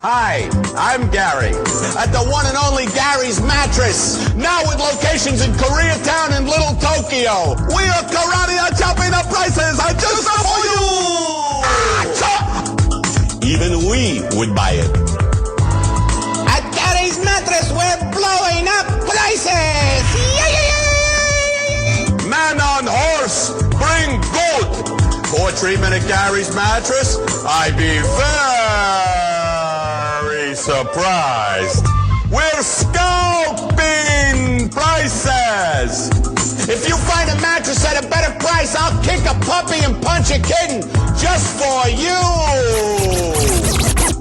Hi, I'm Gary at the one and only Gary's Mattress. Now with locations in Koreatown and Little Tokyo. We are karate chopping the prices just for you. Even we would buy it. At Gary's Mattress, we're blowing up prices. Man on horse, bring goat. For treatment at Gary's Mattress, I'd be very surprised. We're scalping prices. If you find a mattress at a better price, I'll kick a puppy and punch a kitten just for you.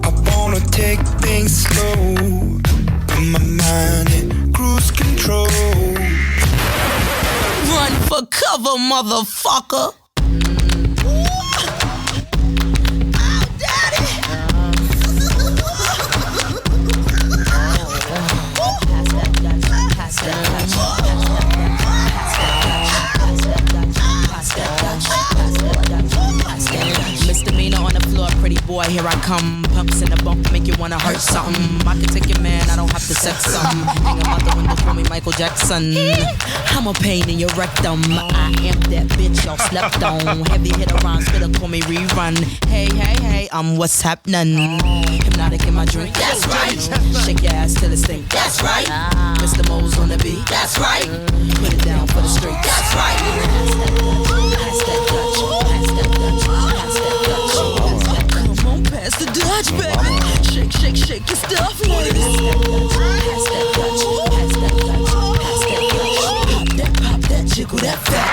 I wanna take things slow, put my mind in cruise control. Run for cover, motherfucker. Misdemeanor on the floor, pretty boy, here I come. Pumps in the bump, make you wanna hurt something. I can take your man, I don't have to sex some. Hang him out the window, call me Michael Jackson. I'm a pain in your rectum. I am that bitch y'all slept on. Heavy hit around, spitter, call me rerun. Hey, hey, hey, I'm what's happening. Hypnotic in my drink, that's right. Shake your ass till it stink, that's right. Mr. Mo's on the beat, that's right. Put it down for the street, that's right. Pass that Dutch, pass that Dutch, pass that Dutch, pass that Dutch. Come on, pass the Dutch, baby. Shake, shake, shake your stuff, ladies. Pass that Dutch, pass that Dutch, pass that Dutch. Pop that, jiggle that fat.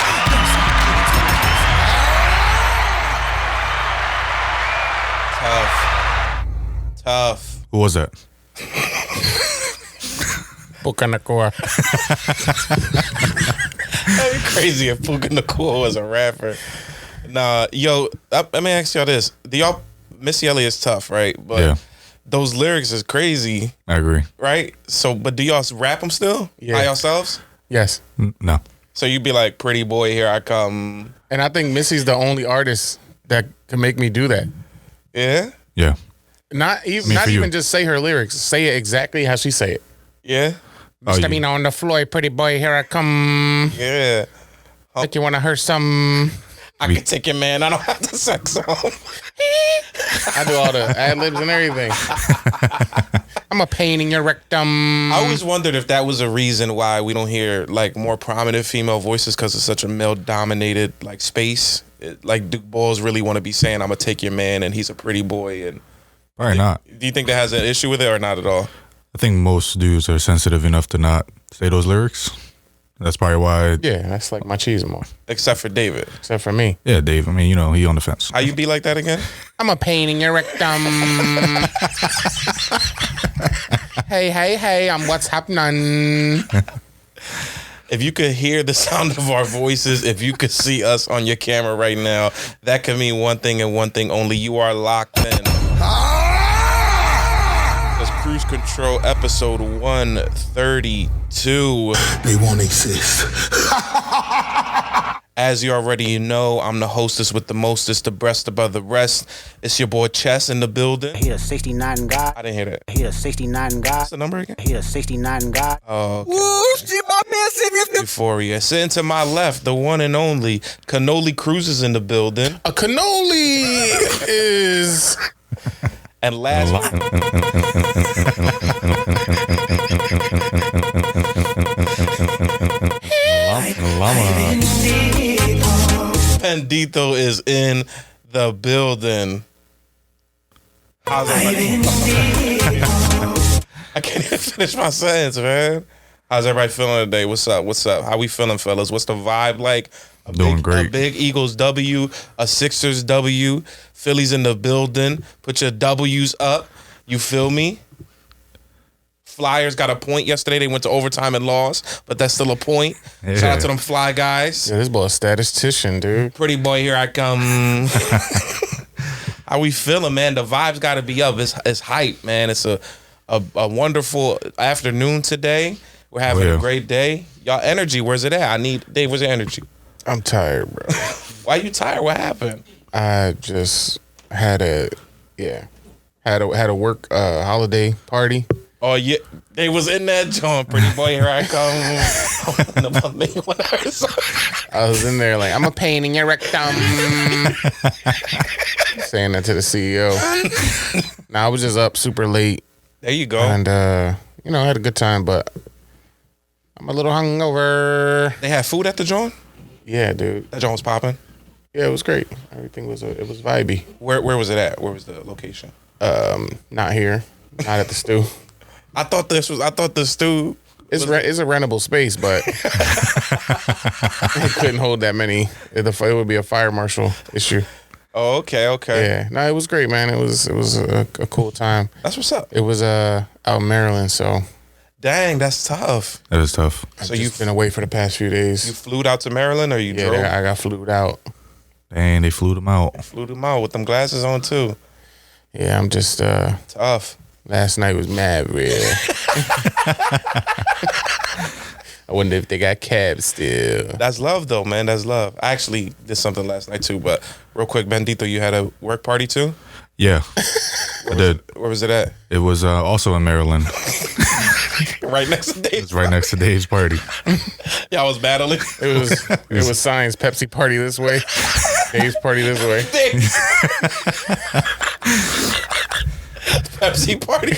Tough. Who was that? Puka Nakua. That'd be crazy if Puka Nakua was a rapper. Nah, yo, let me ask y'all this. Do y'all, Missy Elliott's tough, right? But Yeah. those lyrics is crazy, I agree. right? So, but do y'all rap them still? Yeah. By yourselves? Yes. No. So you'd be like, pretty boy, here I come. And I think Missy's the only artist that can make me do that. Yeah? Yeah. Not even, I mean, not for you. even just say her lyrics. Say it exactly how she say it. Yeah? Oh, Step me on the floor, pretty boy, here I come. Yeah. Like you wanna hear some? I can take your man. I don't have to sex him. I do all the ad libs and everything. I'm a pain in your rectum. I always wondered if that was a reason why we don't hear like more prominent female voices because it's such a male-dominated like space. Like, do boys really want to be saying, "I'm gonna take your man" and he's a pretty boy? And Probably not. do you think that has an issue with it or not at all? I think most dudes are sensitive enough to not say those lyrics. That's probably why. Yeah, that's like machismo. Except for David. Except for me. Yeah, Dave. I mean, you know, he on the fence. How you be like that again? I'm a pain in your rectum. Hey, hey, hey, I'm what's happening. If you could hear the sound of our voices, if you could see us on your camera right now, that could mean one thing and one thing only. You are locked in. That's Cruise Control episode 132. They won't exist. As you already know, I'm the hostess with the mostest, the breast above the rest. It's your boy Chess in the building. He a 69 guy. I didn't hear that. He a 69 guy. What's the number again? He a 69 guy. Oh, okay. Euphoria. Sitting to my left, the one and only Cannoli Cruz is in the building. A cannoli is... And last Pendito is in the building. How's everybody? I can't even finish my sentence, man. How's everybody feeling today? What's up? What's up? How we feeling, fellas? What's the vibe like? Doing great. A big Eagles W, a Sixers W, Phillies in the building. Put your W's up. You feel me? Flyers got a point yesterday. They went to overtime and lost, but that's still a point. Yeah. Shout out to them Fly guys. Yeah, this boy a statistician, dude. Pretty boy, here I come. How we feeling, man? The vibes got to be up. It's hype, man. It's a wonderful afternoon today. We're having a great day. Y'all energy, where's it at? Dave, where's your energy? I'm tired, bro. Why you tired? What happened? I just had Had a work holiday party. Oh yeah, they was in that joint. Pretty boy, here I come. I was in there like, I'm a pain in your rectum. Saying that to the CEO. I was just up super late. There you go. And, I had a good time, but I'm a little hungover. They had food at the joint? Yeah, dude. That joint was popping? Yeah, it was great. Everything was vibey. Where was it at? Where was the location? Not here. Not at the stew. I thought the stew. It's a rentable space, but it couldn't hold that many. It would be a fire marshal issue. Oh, okay. Yeah, no, it was great, man. It was a cool time. That's what's up. It was out in Maryland, so. Dang, that's tough. That is tough. So you've been away for the past few days. You flew out to Maryland, or you drove? Yeah, I got flued out. Dang, they flew them out. Flew them out with them glasses on too. Yeah, I'm just tough. Last night was mad real. I wonder if they got cabs still. That's love, though, man. That's love. I actually did something last night, too. But real quick, Bendito, you had a work party, too? Yeah, I did. Where was it at? It was also in Maryland. Right next to Dave's. It's right next to Dave's party. Y'all was battling? It was signs, Pepsi party this way, Dave's party this way. Pepsi party.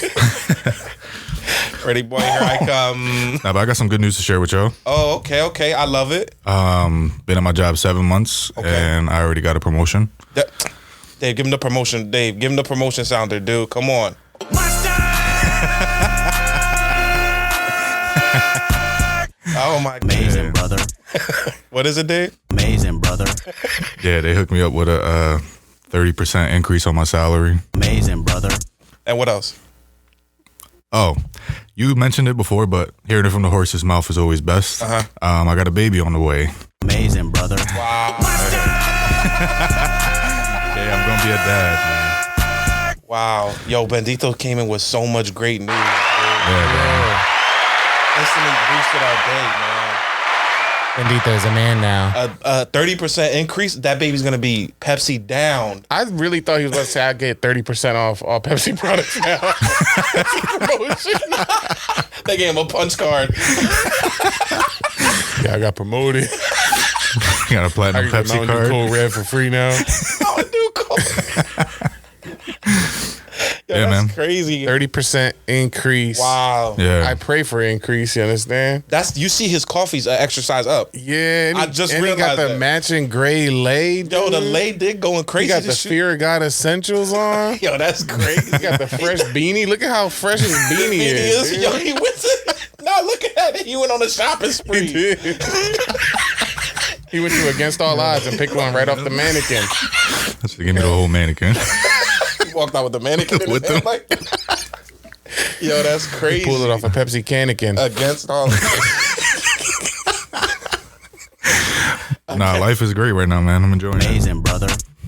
Ready, boy, here I come. Nah, but I got some good news to share with y'all. Oh, okay. I love it. Been at my job 7 months, and I already got a promotion. Dave, give him the promotion. Dave, give him the promotion sounder, dude. Come on. Oh, my God. Amazing, brother. What is it, Dave? Amazing, brother. Yeah, they hooked me up with a 30% increase on my salary. Amazing, brother. And what else? Oh, you mentioned it before, but hearing it from the horse's mouth is always best. I got a baby on the way. Amazing, brother. Wow. Yeah, I'm going to be a dad, man. Wow. Yo, Bendito came in with so much great news. Yeah. Instantly boosted our day, man. Bendito is a man now. A 30% increase, that baby's going to be Pepsi down. I really thought he was about to say I get 30% off all Pepsi products now. Promotion. They gave him a punch card. Yeah, I got promoted. You got a platinum Pepsi card. Cold Red for free now. Mountain Dew Cold. Yo, Yeah, that's man. crazy. 30% increase. Wow. Yeah. I pray for increase, you understand? You see his coffee's exercise up. Yeah. And I just and he got realized the that. matching gray lay. Yo, the lay dick going crazy. He got the this shit. Fear of God Essentials on. Yo, that's crazy. He got the fresh beanie. Look at how fresh his beanie is. dude. Yo, he went to, now look at that. He went on a shopping spree. He did. He went to Against All Odds and picked one right off the mannequin. So give me the whole mannequin. He walked out with the mannequin in his With hand. them? Like, yo, that's crazy. Pulled it off a Pepsi cannikin. Against all. Nah, life is great right now, man. I'm enjoying it. Amazing, brother.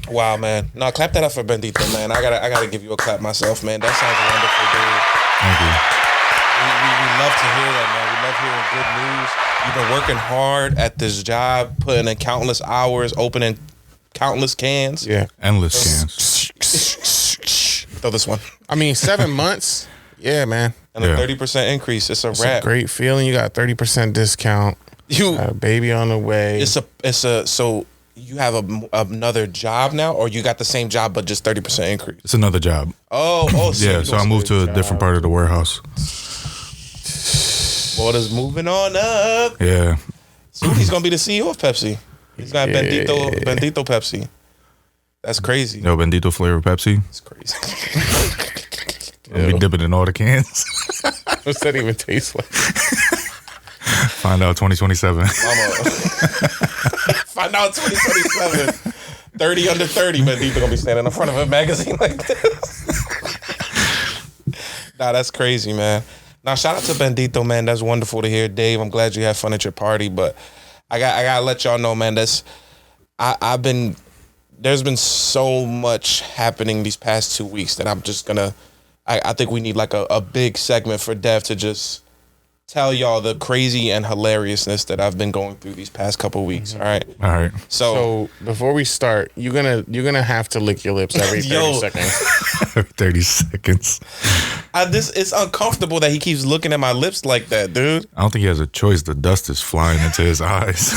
Wow, man. No, clap that up for Bendito, man. I gotta give you a clap myself, man. That sounds wonderful, dude. Thank you. We love to hear that, man. We love hearing good news. You've been working hard at this job, putting in countless hours, opening countless cans. Yeah. Endless cans. Throw this one. I mean, 7 months. Yeah, man. And a Yeah. 30% increase. It's a It's wrap. a great feeling. You got 30% discount. Got a baby on the way. So you have another job now, or you got the same job but just 30% increase? It's another job. Oh, Yeah, so I moved to a different part of the warehouse. Water's moving on up. Yeah. Soon he's gonna be the CEO of Pepsi. He's got Yeah. Bendito Pepsi. That's crazy. Yo, Bendito flavor Pepsi. It's crazy. I'll be dipping in all the cans. What's that even taste like? Find out 2027. Find out 2027. 30 under 30. Bendito gonna be standing in front of a magazine like this. Nah, that's crazy, man. Now, shout out to Bendito, man. That's wonderful to hear. Dave, I'm glad you had fun at your party, but I gotta let y'all know, man, there's been so much happening these past 2 weeks that I'm just gonna, I think we need like a big segment for Dev to just tell y'all the crazy and hilariousness that I've been going through these past couple weeks. All right. All right. So before we start, you're gonna have to lick your lips every 30 seconds. 30 seconds. It's uncomfortable that he keeps looking at my lips like that, dude. I don't think he has a choice. The dust is flying into his eyes.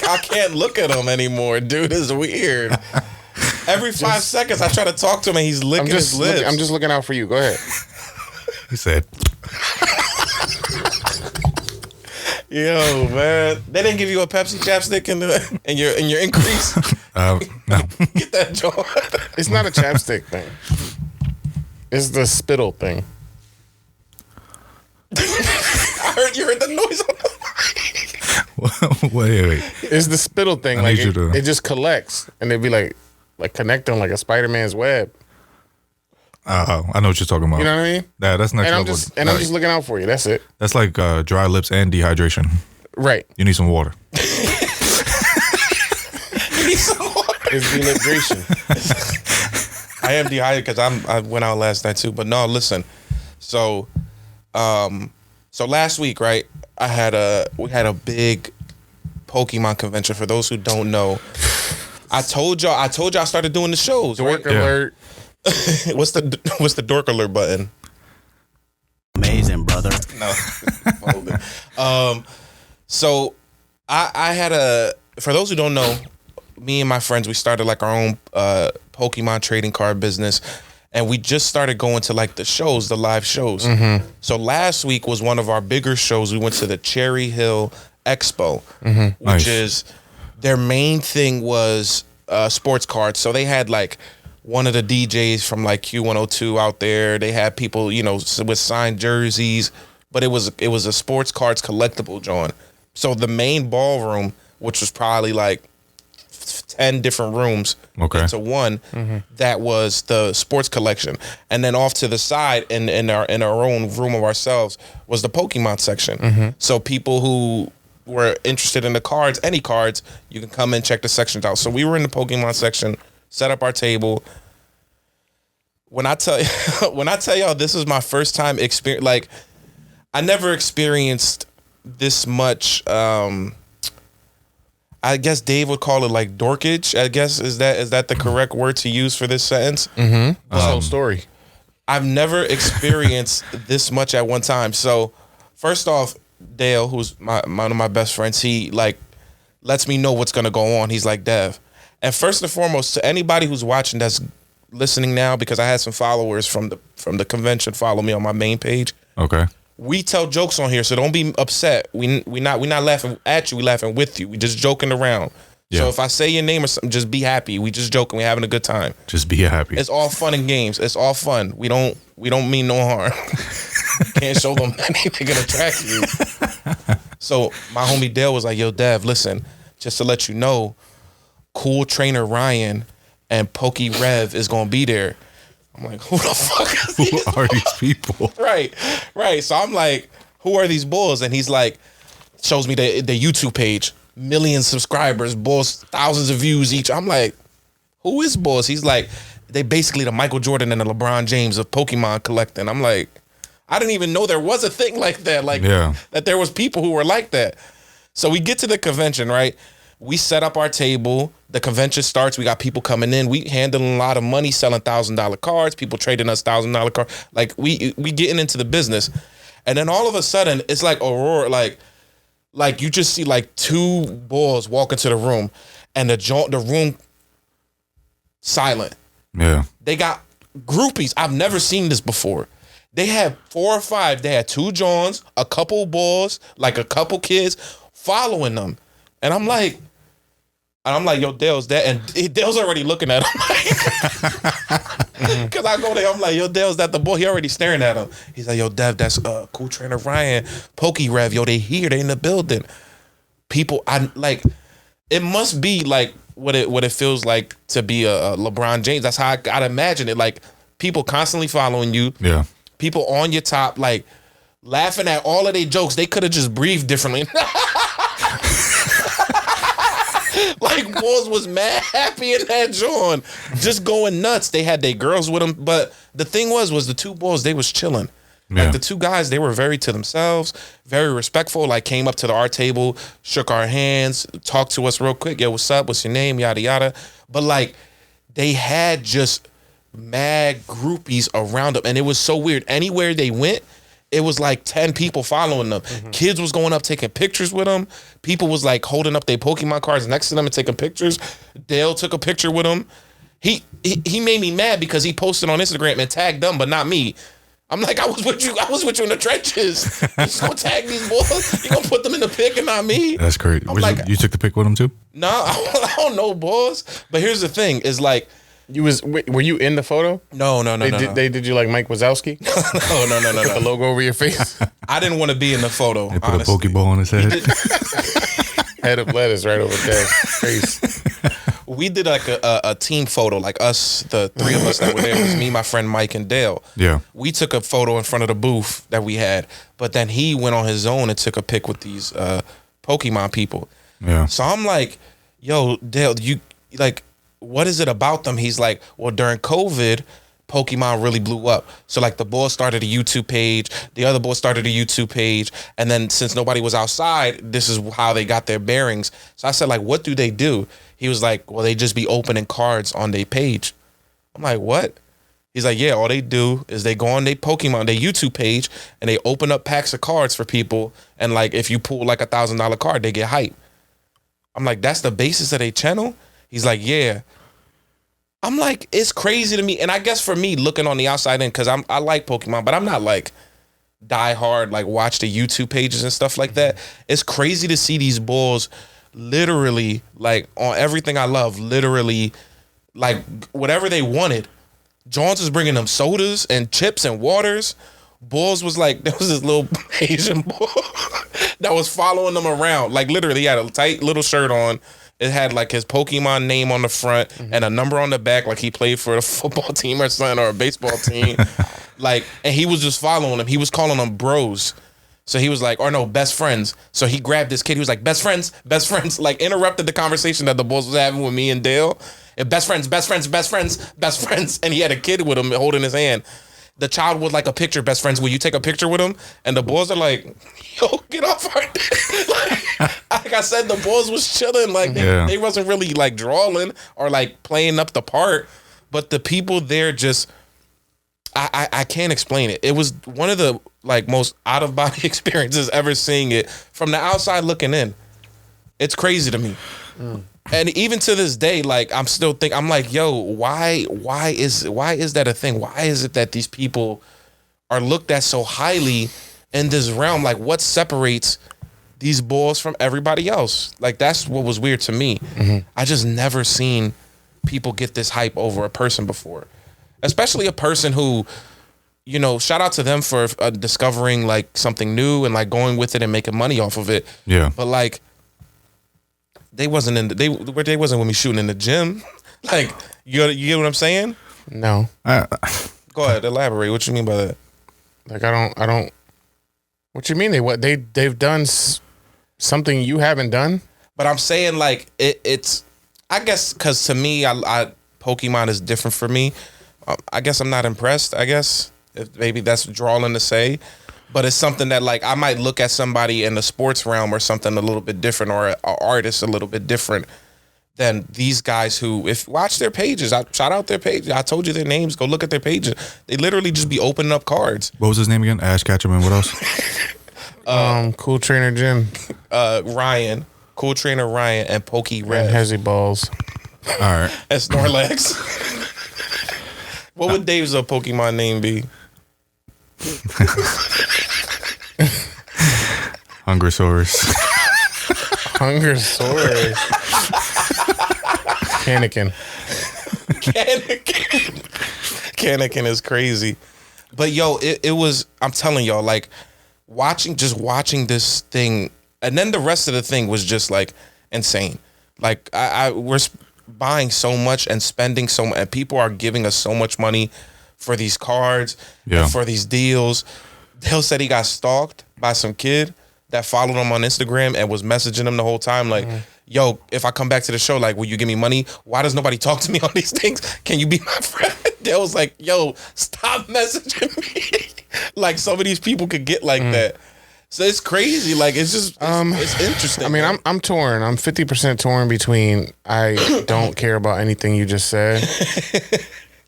I can't look at him anymore, dude. It's weird. Every 5 seconds, I try to talk to him and he's licking his lips. I'm just looking out for you. Go ahead. He said, "Yo, man, they didn't give you a Pepsi chapstick in your increase." No. Get that joint. It's not a chapstick thing. It's the spittle thing. You heard the noise. Wait. It's the spittle thing. Like it just collects, and it'd be like connecting like a Spider-Man's web. I know what you're talking about. You know what I mean? Yeah, that's next level. I'm just looking out for you. That's it. That's like dry lips and dehydration. Right. You need some water. It's dehydration. I am dehydrated because I went out last night too. But no, listen. So last week, right? We had a big Pokemon convention. For those who don't know, I told y'all I started doing the shows. Dork alert. What's the dork alert button? Amazing, brother. No. So I had for those who don't know, me and my friends, we started like our own Pokemon trading card business, and we just started going to like the shows, the live shows. Mm-hmm. So last week was one of our bigger shows. We went to the Cherry Hill Expo, which is their main thing was sports cards. So they had like one of the DJs from like Q102 out there. They had people, with signed jerseys, but it was a sports cards collectible joint. So the main ballroom, which was probably like 10 different rooms into one, that was the sports collection. And then off to the side in our own room of ourselves was the Pokemon section. So people who were interested in the cards, any cards, you can come and check the sections out. So we were in the Pokemon section, set up our table. When I tell y'all this is my first time experience, like I never experienced this much. I guess Dave would call it like dorkage. I guess is that the correct word to use for this sentence? The whole story. I've never experienced this much at one time. So first off, Dale, who's one of my best friends, he like lets me know what's gonna go on. He's like, Dev. And first and foremost, to anybody who's watching that's listening now, because I had some followers from the convention follow me on my main page. Okay. We tell jokes on here, so don't be upset. We not laughing at you, we laughing with you. We just joking around. Yeah. So if I say your name or something, just be happy. We just joking, we having a good time. Just be happy. It's all fun and games. It's all fun. We don't mean no harm. Can't show them anything gonna attract you. So my homie Dale was like, yo, Dev, listen, just to let you know, Cool Trainer Ryan and Pokey Rev is gonna be there. I'm like, who the fuck is these? Who are these people? Right. So I'm like, who are these bulls? And he's like, shows me the YouTube page, million subscribers, bulls, thousands of views each. I'm like, who is bulls? He's like, they basically the Michael Jordan and the LeBron James of Pokemon collecting. I'm like, I didn't even know there was a thing like that. Like that there was people who were like that. So we get to the convention, right? We set up our table. The convention starts. We got people coming in. We handling a lot of money, selling $1,000 cards. People trading us $1,000 cards. Like we getting into the business, and then all of a sudden it's like Aurora. Like you just see like two bulls walk into the room, and the room silent. Yeah. They got groupies. I've never seen this before. They had 4 or 5. They had 2 Johns, a couple bulls, like a couple kids following them, and I'm like, yo, Dale's that, and Dale's already looking at him. Because I go there, I'm like, yo, Dale's that the boy? He already staring at him. He's like, yo, Dev, that's Cool Trainer Ryan, Pokey Rev, yo, they here, they in the building. People, I like, it must be like what it feels like to be a LeBron James. That's how I gotta imagine it. Like people constantly following you. Yeah. People on your top, like laughing at all of their jokes. They could have just breathed differently. Like Bulls was mad happy in that joint, just going nuts. They had their girls with them, but the thing was the 2 Bulls, they was chilling. Yeah. Like the two guys, they were very to themselves, very respectful. Like came up to our table, shook our hands, talked to us real quick. Yo, what's up? What's your name? Yada yada. But like, they had just mad groupies around them, and it was so weird. Anywhere they went, it was like 10 people following them. Kids was going up taking pictures with them. People was like holding up their Pokemon cards next to them and taking pictures. Dale took a picture with him. He made me mad because he posted on Instagram and tagged them, but not me. I'm like, I was with you in the trenches. You just gonna tag these boys? You gonna put them in the pic and not me? That's crazy. Like, you took the pic with him too? No, I don't know, boys. But here's the thing: is like, were you in the photo? No. They did you like Mike Wazowski? No. Put the logo over your face. I didn't want to be in the photo. They put honestly. a Pokeball on his head. Head of lettuce right over Dad's face. We did like a team photo, like us, the three of us that were there. It was me, my friend Mike, and Dale. Yeah. We took a photo in front of the booth that we had, but then he went on his own and took a pic with these Pokemon people. Yeah. So I'm like, yo, Dale, you like, what is it about them? He's like, well, during COVID, Pokemon really blew up. So like the boys started a YouTube page, the other boys started a YouTube page, and then since nobody was outside, this is how they got their bearings. So I said, like, what do they do? He was like, well, they just be opening cards on their page. I'm like, what? He's like, yeah, all they do is they go on their Pokemon, their YouTube page, and they open up packs of cards for people. And like, if you pull like $1,000 card, they get hype. I'm like, that's the basis of their channel? He's like, yeah. I'm like, it's crazy to me. And I guess for me, looking on the outside in, because I like Pokemon, but I'm not like die hard, like watch the YouTube pages and stuff like that. It's crazy to see these bulls literally, like on everything I love, literally, like whatever they wanted. Jones was bringing them sodas and chips and waters. Bulls was like, there was this little Asian boy that was following them around. Like literally, he had a tight little shirt on. It had like his Pokemon name on the front and a number on the back, like he played for a football team or something, or a baseball team. Like, and he was just following them. He was calling them bros. So he was like, or no, best friends. So he grabbed this kid. He was like, best friends, like interrupted the conversation that the boys was having with me and Dale. And best friends. And he had a kid with him holding his hand. The child was like a picture, best friends. Will you take a picture with him? And the boys are like, yo, get off our like I said, the boys was chilling. Like they wasn't really like drawing or like playing up the part. But the people there just, I can't explain it. It was one of the like most out of body experiences ever seeing it from the outside looking in. It's crazy to me. And even to this day, like I'm still thinking, I'm like, yo, why is that a thing? Why is it that these people are looked at so highly in this realm? Like what separates these boys from everybody else? Like that's what was weird to me. I just never seen people get this hype over a person before. Especially a person who, you know, shout out to them for discovering like something new and like going with it and making money off of it. Yeah. But like, they wasn't with me shooting in the gym. Like, you get what I'm saying? No. Go ahead, elaborate. What you mean by that? Like, I don't. What you mean? They've done something you haven't done? But I'm saying like it's. I guess because to me, I Pokemon is different for me. I guess I'm not impressed. I guess if maybe that's drawing to say. But it's something that like I might look at somebody in the sports realm or something a little bit different, or an artist a little bit different than these guys who, if watch their pages, I shout out their pages. I told you their names. Go look at their pages. They literally just be opening up cards. What was his name again? Ash Ketchum and what else? Cool Trainer Jim. Ryan. Cool Trainer Ryan and Pokey Red. And Hezzy Balls. All right. And Snorlax. What would Dave's Pokemon name be? Hungersaurus. Hungersaurus. Canakin. Canakin is crazy. But yo, it was, I'm telling y'all, like watching this thing, and then the rest of the thing was just like insane. Like we're buying so much and spending so much, and people are giving us so much money for these cards, and for these deals. Dale said he got stalked by some kid that followed him on Instagram and was messaging him the whole time like, yo, if I come back to the show, like, will you give me money? Why does nobody talk to me on these things? Can you be my friend? They was like, yo, stop messaging me. Like, some of these people could get like that. So it's crazy. Like, it's just, it's interesting. I mean, I'm torn. I'm 50% torn between I don't care about anything you just said,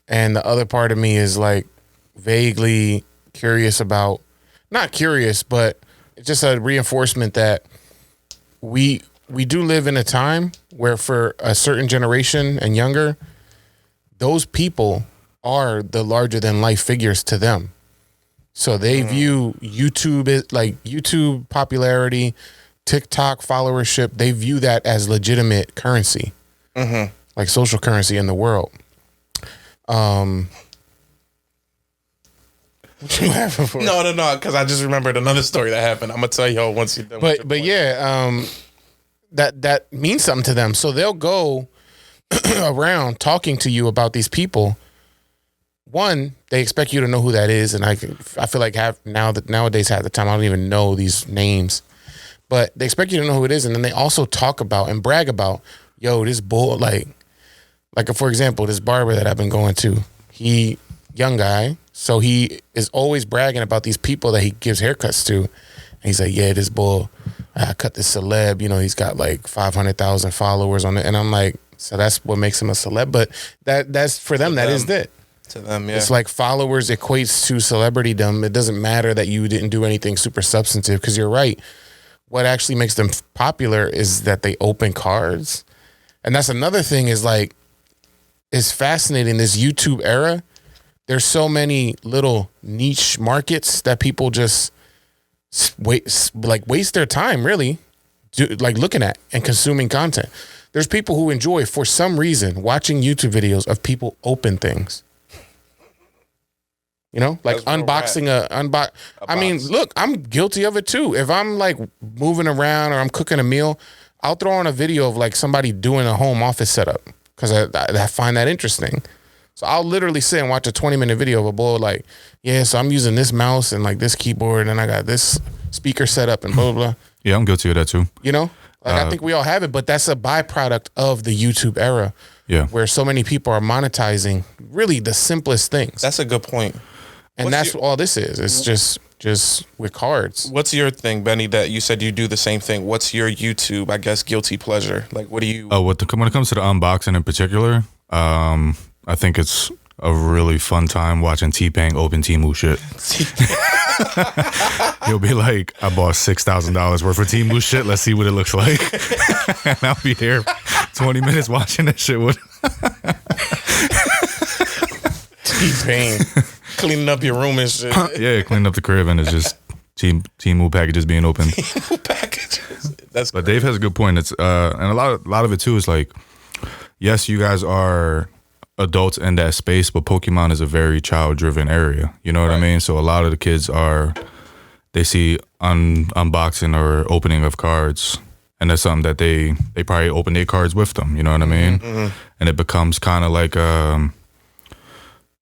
and the other part of me is like vaguely curious about, not curious, but it's just a reinforcement that we do live in a time where for a certain generation and younger, those people are the larger than life figures to them. So they view YouTube popularity, TikTok followership, they view that as legitimate currency, like social currency in the world. What you laughing for? No, because I just remembered another story that happened. I'm gonna tell y'all once you're done. But yeah, that means something to them. So they'll go around talking to you about these people. One, they expect you to know who that is, and I feel like nowadays half the time I don't even know these names, but they expect you to know who it is, and then they also talk about and brag about, yo, this bull, like for example, this barber that I've been going to, he young guy, so he is always bragging about these people that he gives haircuts to, and he's like, yeah, this bull, I cut this celeb, you know, he's got like 500,000 followers on it, and I'm like, so that's what makes him a celeb, but that's for them, that is it. To them, yeah. It's like followers equates to celebritydom. It doesn't matter that you didn't do anything super substantive, because you're right. What actually makes them popular is that they open cards. And that's another thing is like, it's fascinating, this YouTube era. There's so many little niche markets that people just waste their time really looking at and consuming content. There's people who enjoy, for some reason, watching YouTube videos of people open things. You know, like unboxing I mean, look, I'm guilty of it too. If I'm like moving around or I'm cooking a meal, I'll throw on a video of like somebody doing a home office setup because I find that interesting. So I'll literally sit and watch a 20-minute video of a boy like, yeah, so I'm using this mouse and like this keyboard and I got this speaker set up and blah, blah, blah. Yeah, I'm guilty of that too. You know, like I think we all have it, but that's a byproduct of the YouTube era. Yeah. Where so many people are monetizing really the simplest things. That's a good point. And that's all this is. It's just with cards. What's your thing, Benny, that you said you do the same thing? What's your YouTube, I guess, guilty pleasure? Like, what do you... when it comes to the unboxing in particular, I think it's a really fun time watching T-Pain open Temu shit. He'll be like, I bought $6,000 worth of Temu shit. Let's see what it looks like. And I'll be there 20 minutes watching that shit with T-Pain. Cleaning up your room and shit. Yeah, cleaning up the crib, and it's just Temu packages being opened. Temu packages. That's but Dave has a good point. It's and a lot of it too is like, yes, you guys are adults in that space, but Pokemon is a very child-driven area. You know what I mean? So a lot of the kids they see unboxing or opening of cards, and that's something that they probably open their cards with them. You know what I mean? Mm-hmm. And it becomes kind of like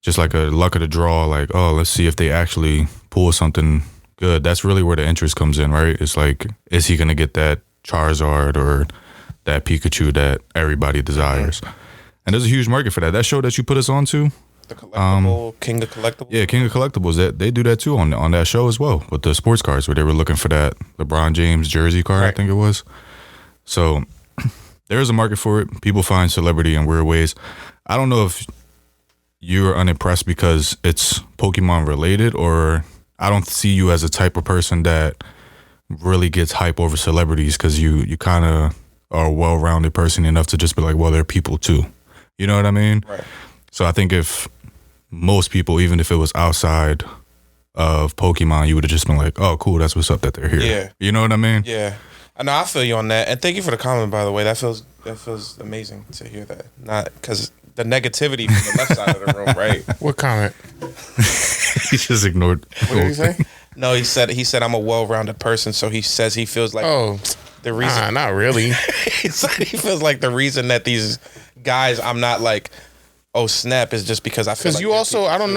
just like a luck of the draw, like, oh, let's see if they actually pull something good. That's really where the interest comes in, right? It's like, is he going to get that Charizard or that Pikachu that everybody desires? And there's a huge market for that. That show that you put us on to, the collectible, King of Collectibles? Yeah, King of Collectibles. They do that too on that show as well, with the sports cards, where they were looking for that LeBron James jersey card, I think it was. So there is a market for it. People find celebrity in weird ways. I don't know if you're unimpressed because it's Pokemon related, or I don't see you as a type of person that really gets hype over celebrities, because you kind of are a well-rounded person enough to just be like, well, they're people too. You know what I mean? Right. So I think if most people, even if it was outside of Pokemon, you would have just been like, oh, cool, that's what's up that they're here. Yeah. You know what I mean? Yeah. I know, I feel you on that. And thank you for the comment, by the way. That feels amazing to hear that. Not because the negativity from the left side of the room, right? What comment? He just ignored. What did he say? No, he said I'm a well-rounded person, so he says he feels like the reason. Not really. He said he feels like the reason that these guys, I'm not like, oh snap, is just because I feel. Because like you also, I don't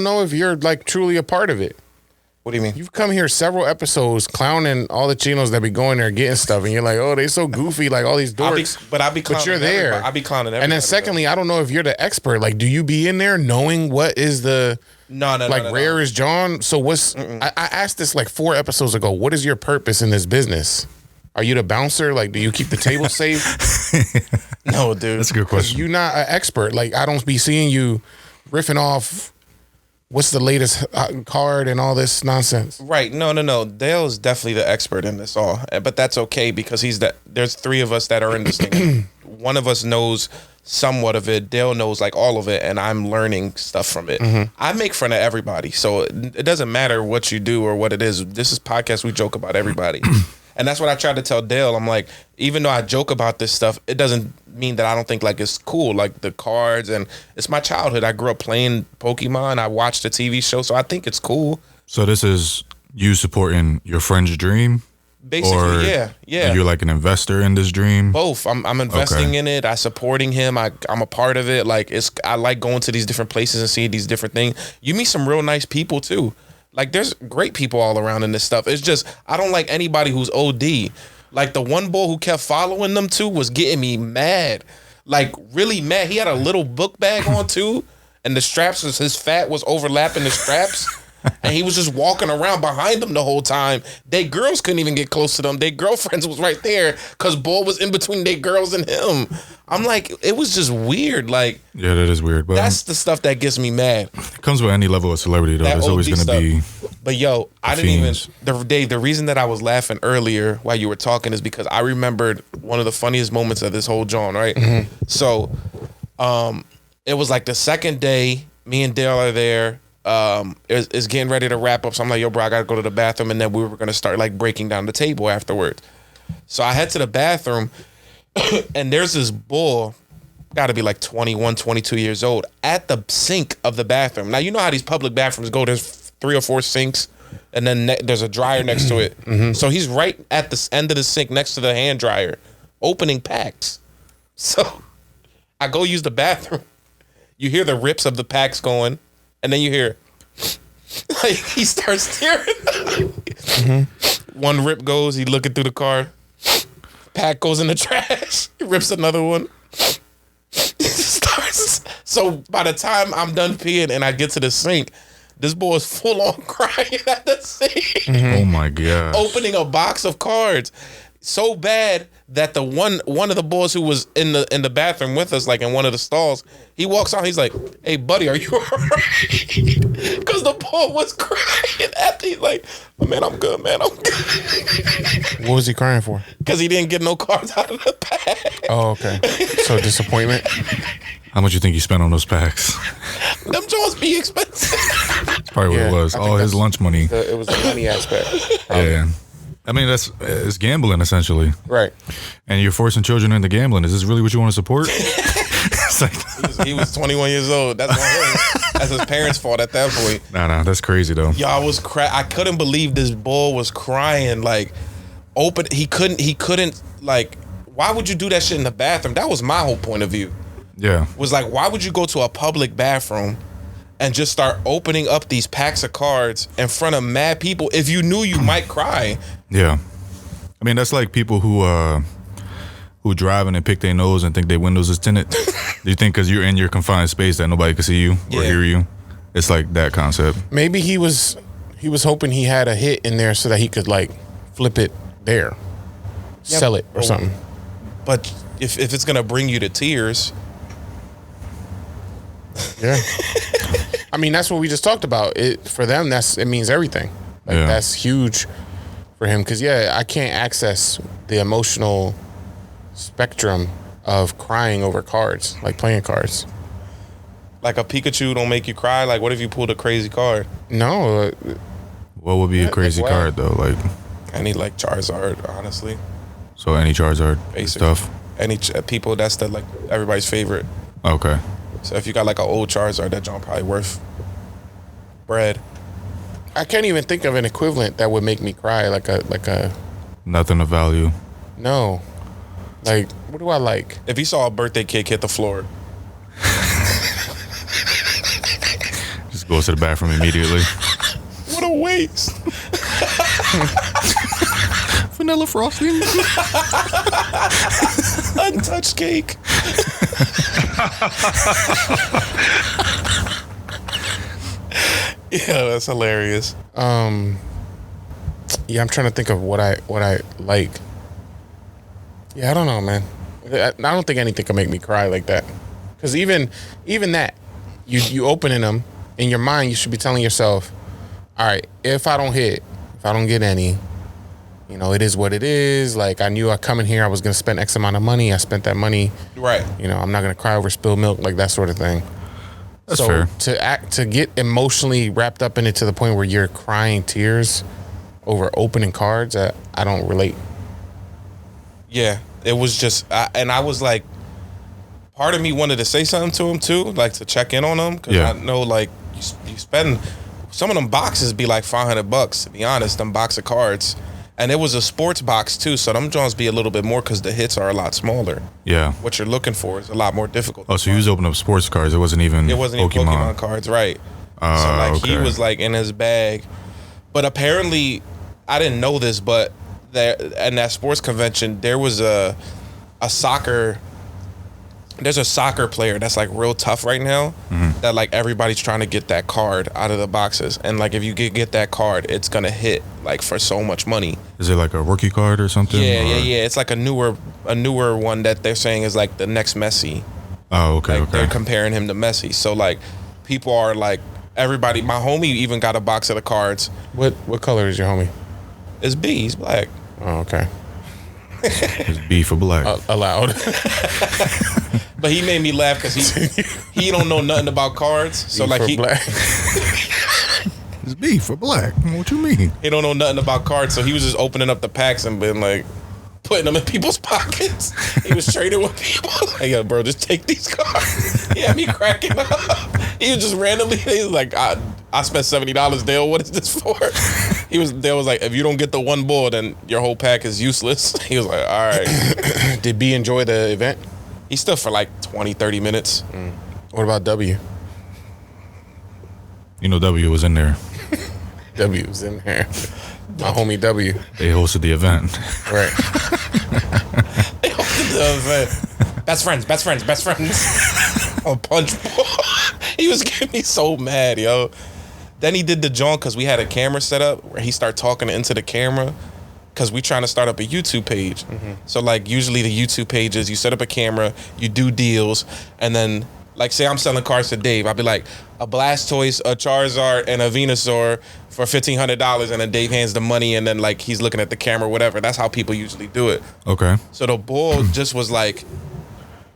know if you're like truly a part of it. What do you mean? You've come here several episodes clowning all the chinos that be going there getting stuff, and you're like, oh, they so goofy, like all these dorks. I be clowning. But you're there. I be clowning everybody. And then secondly, I don't know if you're the expert. Like, do you be in there knowing what is the no, rare is John? So what's I asked this like 4 episodes ago. What is your purpose in this business? Are you the bouncer? Like, do you keep the table safe? No, dude. That's a good question. You're not an expert. Like, I don't be seeing you riffing off what's the latest card and all this nonsense. Right. No. Dale's definitely the expert in this all. But that's okay because there's 3 of us that are in this thing. One of us knows somewhat of it. Dale knows like all of it, and I'm learning stuff from it. I make fun of everybody. So it doesn't matter what you do or what it is. This is podcast. We joke about everybody. And that's what I tried to tell Dale. I'm like, even though I joke about this stuff, it doesn't mean that I don't think like it's cool, like the cards, and it's my childhood. I grew up playing Pokemon. I watched the TV show, so I think it's cool. So this is you supporting your friend's dream? Basically, or yeah. You're like an investor in this dream? Both. I'm investing in it. I supporting him. I'm a part of it. Like I like going to these different places and seeing these different things. You meet some real nice people too. Like, there's great people all around in this stuff. It's just, I don't like anybody who's OD. Like, the one boy who kept following them, too, was getting me mad. Like, really mad. He had a little book bag on, too, and the straps, his fat was overlapping the straps. And he was just walking around behind them the whole time. They girls couldn't even get close to them. Their girlfriends was right there because Bull was in between their girls and him. I'm like, it was just weird. Like, yeah, that is weird. But that's the stuff that gets me mad. It comes with any level of celebrity, though. There's always going to be. But yo, I didn't even. The reason that I was laughing earlier while you were talking is because I remembered one of the funniest moments of this whole John. Right. So, it was like the second day. Me and Dale are there. It's getting ready to wrap up. So I'm like, yo, bro, I gotta go to the bathroom. And then we were gonna start like breaking down the table afterwards. So I head to the bathroom and there's this bull, gotta be like 21, 22 years old, at the sink of the bathroom. Now, you know how these public bathrooms go, there's 3 or 4 sinks and then there's a dryer next to it. So he's right at the end of the sink next to the hand dryer, opening packs. So I go use the bathroom. You hear the rips of the packs going. And then you hear, like, he starts staring. One rip goes, he looking through the car. Pack goes in the trash. He rips another one. Starts. So by the time I'm done peeing and I get to the sink, this boy is full on crying at the sink. Oh my God. Opening a box of cards. So bad that the one of the boys who was in the bathroom with us, like in one of the stalls, he walks out. He's like, "Hey, buddy, are you alright?" Because the boy was crying at me, like, "Oh, man, I'm good, man, I'm good." What was he crying for? Because he didn't get no cards out of the bag. Oh, okay. So disappointment. How much you think you spent on those packs? Them joints be expensive. That's probably what it was. All his lunch money. It was the money aspect. Yeah. I mean, it's gambling, essentially. Right. And you're forcing children into gambling. Is this really what you want to support? It's like, he was 21 years old. That's not him. That's his parents' fault at that point. Nah, that's crazy, though. Y'all was I couldn't believe this boy was crying. Like, he couldn't, like, why would you do that shit in the bathroom? That was my whole point of view. Yeah. Was like, why would you go to a public bathroom and just start opening up these packs of cards in front of mad people if you knew you might cry? Yeah. I mean, that's like people who drive and they pick their nose and think their windows is tinted. Do you think because you're in your confined space that nobody can see you or hear you? It's like that concept. Maybe he was hoping he had a hit in there so that he could like flip it there, sell it or something. But if it's gonna bring you to tears, yeah. I mean, that's what we just talked about. For them, it means everything. Like that's huge for him because I can't access the emotional spectrum of crying over cards, like playing cards. Like a Pikachu don't make you cry. Like, what if you pulled a crazy card? No. What would be a crazy card though? Like any like Charizard, honestly. So any Charizard stuff. Any people that's like everybody's favorite. Okay. So if you got like an old Charizard, that joint probably worth bread. I can't even think of an equivalent that would make me cry like a nothing of value. No. Like, what do I like? If you saw a birthday cake hit the floor. Just goes to the bathroom immediately. What a waste. Vanilla frosting. Untouched cake. Yeah, that's hilarious. Yeah, I'm trying to think of what I like. Yeah, I don't know, man. I don't think anything can make me cry like that. Because even that, you opening them in your mind, you should be telling yourself, all right, if I don't get any, you know, it is what it is. Like, I knew I come in here, I was gonna spend X amount of money. I spent that money. Right. You know, I'm not gonna cry over spilled milk, like that sort of thing. That's fair. To get emotionally wrapped up in it to the point where you're crying tears over opening cards, I don't relate. Yeah, it was just, I was like, part of me wanted to say something to him too, like to check in on him, because I know like you spend, some of them boxes be like $500, to be honest, them box of cards. And it was a sports box too, so them joints be a little bit more because the hits are a lot smaller. Yeah. What you're looking for is a lot more difficult. Oh, so you was opening up sports cards. It wasn't even Pokemon cards, right. So like he was like in his bag. But apparently, I didn't know this, but in that sports convention, there was a soccer player that's like real tough right now, that like everybody's trying to get that card out of the boxes, and like if you get that card, it's gonna hit like for so much money. Is it like a rookie card or something? Yeah. It's like a newer one that they're saying is like the next Messi. Oh, okay. Like they're comparing him to Messi. So like people are like, everybody, my homie even got a box of the cards. What color is your homie? It's B, he's black. Oh, okay. It's B for black. Allowed. But he made me laugh because he don't know nothing about cards. So B like for black. It's B for black. What you mean? He don't know nothing about cards, so he was just opening up the packs and been like putting them in people's pockets. He was trading with people. Like, yo, bro, just take these cards. He had me cracking up. He was just randomly, he was like, I spent $70, Dale. What is this for? Dale was like, if you don't get the one bull, then your whole pack is useless. He was like, all right. Did B enjoy the event? He stood for like 20, 30 minutes. What about W? You know, W was in there. W was in there. My homie W. They hosted the event. Right. They hosted the event. Best friends. A punch ball. He was getting me so mad, yo. Then he did the joint because we had a camera set up where he started talking into the camera because we trying to start up a YouTube page. So like usually the YouTube page is you set up a camera, you do deals, and then like say I'm selling cards to Dave. I'll be like a Blastoise, a Charizard, and a Venusaur for $1,500, and then Dave hands the money, and then like he's looking at the camera, whatever. That's how people usually do it. Okay. So the bull just was like,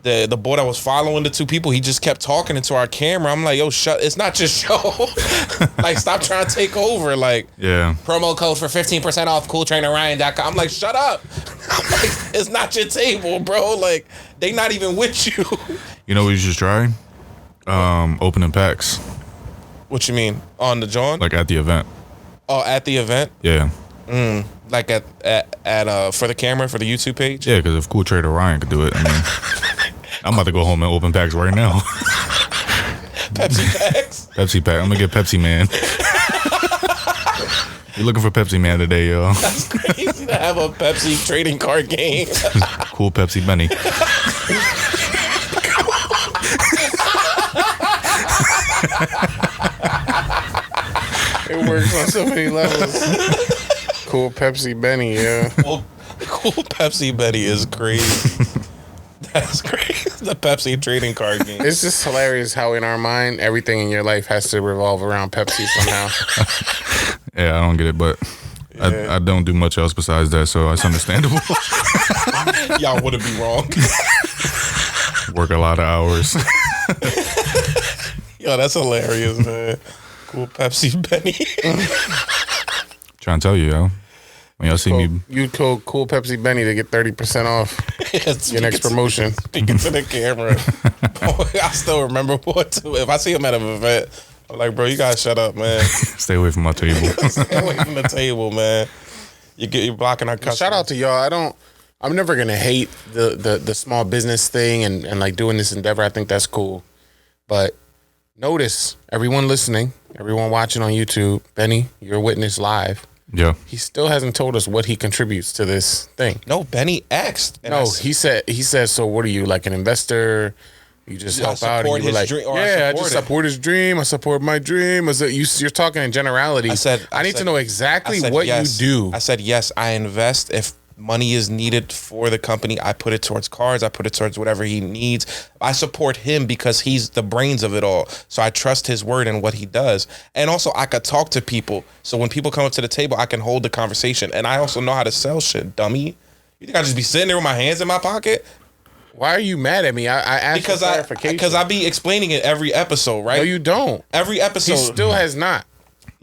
the boy that was following the two people, he just kept talking into our camera. I'm like, yo, it's not your show. Like, stop trying to take over. Like, yeah. Promo code for 15% off CoolTrainerRyan.com. I'm like, shut up. I'm like, it's not your table, bro. Like, they not even with you. You know what you should try? Opening packs. What you mean? On the John? Like at the event. Oh, at the event? Yeah. Like at for the camera, for the YouTube page? Yeah, because if Cool Trader Ryan could do it, I mean, I'm about to go home and open packs right now. Pepsi packs? Pepsi pack. I'm going to get Pepsi Man. You're looking for Pepsi Man today, yo. That's crazy to have a Pepsi trading card game. CoolPepsiBenny. It works on so many levels. CoolPepsiBenny, yeah. Well, CoolPepsiBenny is crazy. That's crazy. The Pepsi trading card game. It's just hilarious how in our mind everything in your life has to revolve around Pepsi somehow. Yeah, I don't get it, but I don't do much else besides that, so it's understandable. Y'all wouldn't be wrong. Work a lot of hours. Yo, that's hilarious, man. CoolPepsiBenny. Trying to tell you, yo. When y'all see me, you told CoolPepsiBenny to get 30% off your next promotion. Speaking to the camera. Boy, I still remember what too. If I see him at an event, I'm like, bro, you gotta shut up, man. Stay away from my table. Stay away from the table, man. You're blocking our customers. Shout out to y'all. I'm never gonna hate the small business thing and like doing this endeavor. I think that's cool. But notice, everyone listening, everyone watching on YouTube, Benny, you're a witness live. Yeah. He still hasn't told us what he contributes to this thing. No, Benny asked. No, he said. So what are you, like an investor? You just help out and you were like, I just support his dream. I support my dream. You're talking in generality. I need to know exactly what yes. you do. I said, yes, I invest. If money is needed for the company, I put it towards cars. I put it towards whatever he needs. I support him because he's the brains of it all. So I trust his word and what he does. And also I could talk to people. So when people come up to the table, I can hold the conversation. And I also know how to sell shit, dummy. You think I just be sitting there with my hands in my pocket? Why are you mad at me? I asked for clarification. Because I be explaining it every episode, right? No, you don't. Every episode. He still has not.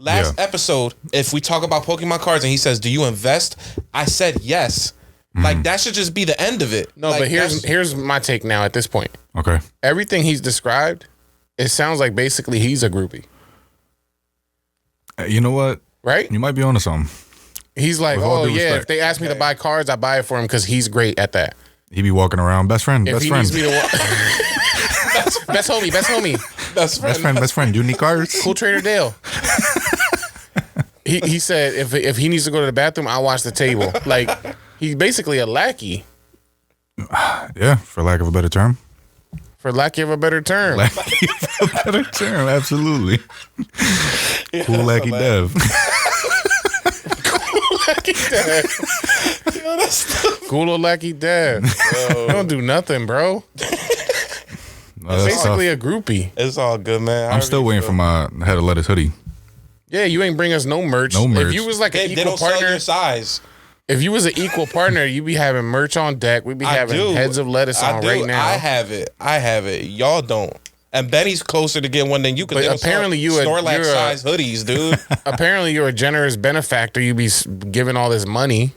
Last episode, if we talk about Pokemon cards and he says, do you invest? I said yes. Like, that should just be the end of it. No, like, but here's my take now at this point. Okay. Everything he's described, it sounds like basically he's a groupie. You know what? Right? You might be onto something. He's like, With all due yeah, respect. if they ask me to buy cards, I buy it for him because he's great at that. He be walking around, best friend, If best he friend. needs me to best homie. Best friend. Do you need cards? Cool Trader Dale. He said if he needs to go to the bathroom, I'll watch the table. Like, he's basically a lackey. Yeah, for lack of a better term. For lack of a better term. Lackey of a better term, absolutely. Cool lackey dev. Cool lackey dev. Don't do nothing, bro. Basically a groupie. It's all good, man. I'm still waiting for my head of lettuce hoodie. Yeah, you ain't bring us no merch. No merch. If you was like an They equal don't sell partner, your size. if you was an equal partner, you'd be having merch on deck. We'd be having heads of lettuce on right now. I have it. Y'all don't. And Benny's closer to get one than you. But apparently you're Snorlax size hoodies, dude. Apparently you're a generous benefactor. You be giving all this money.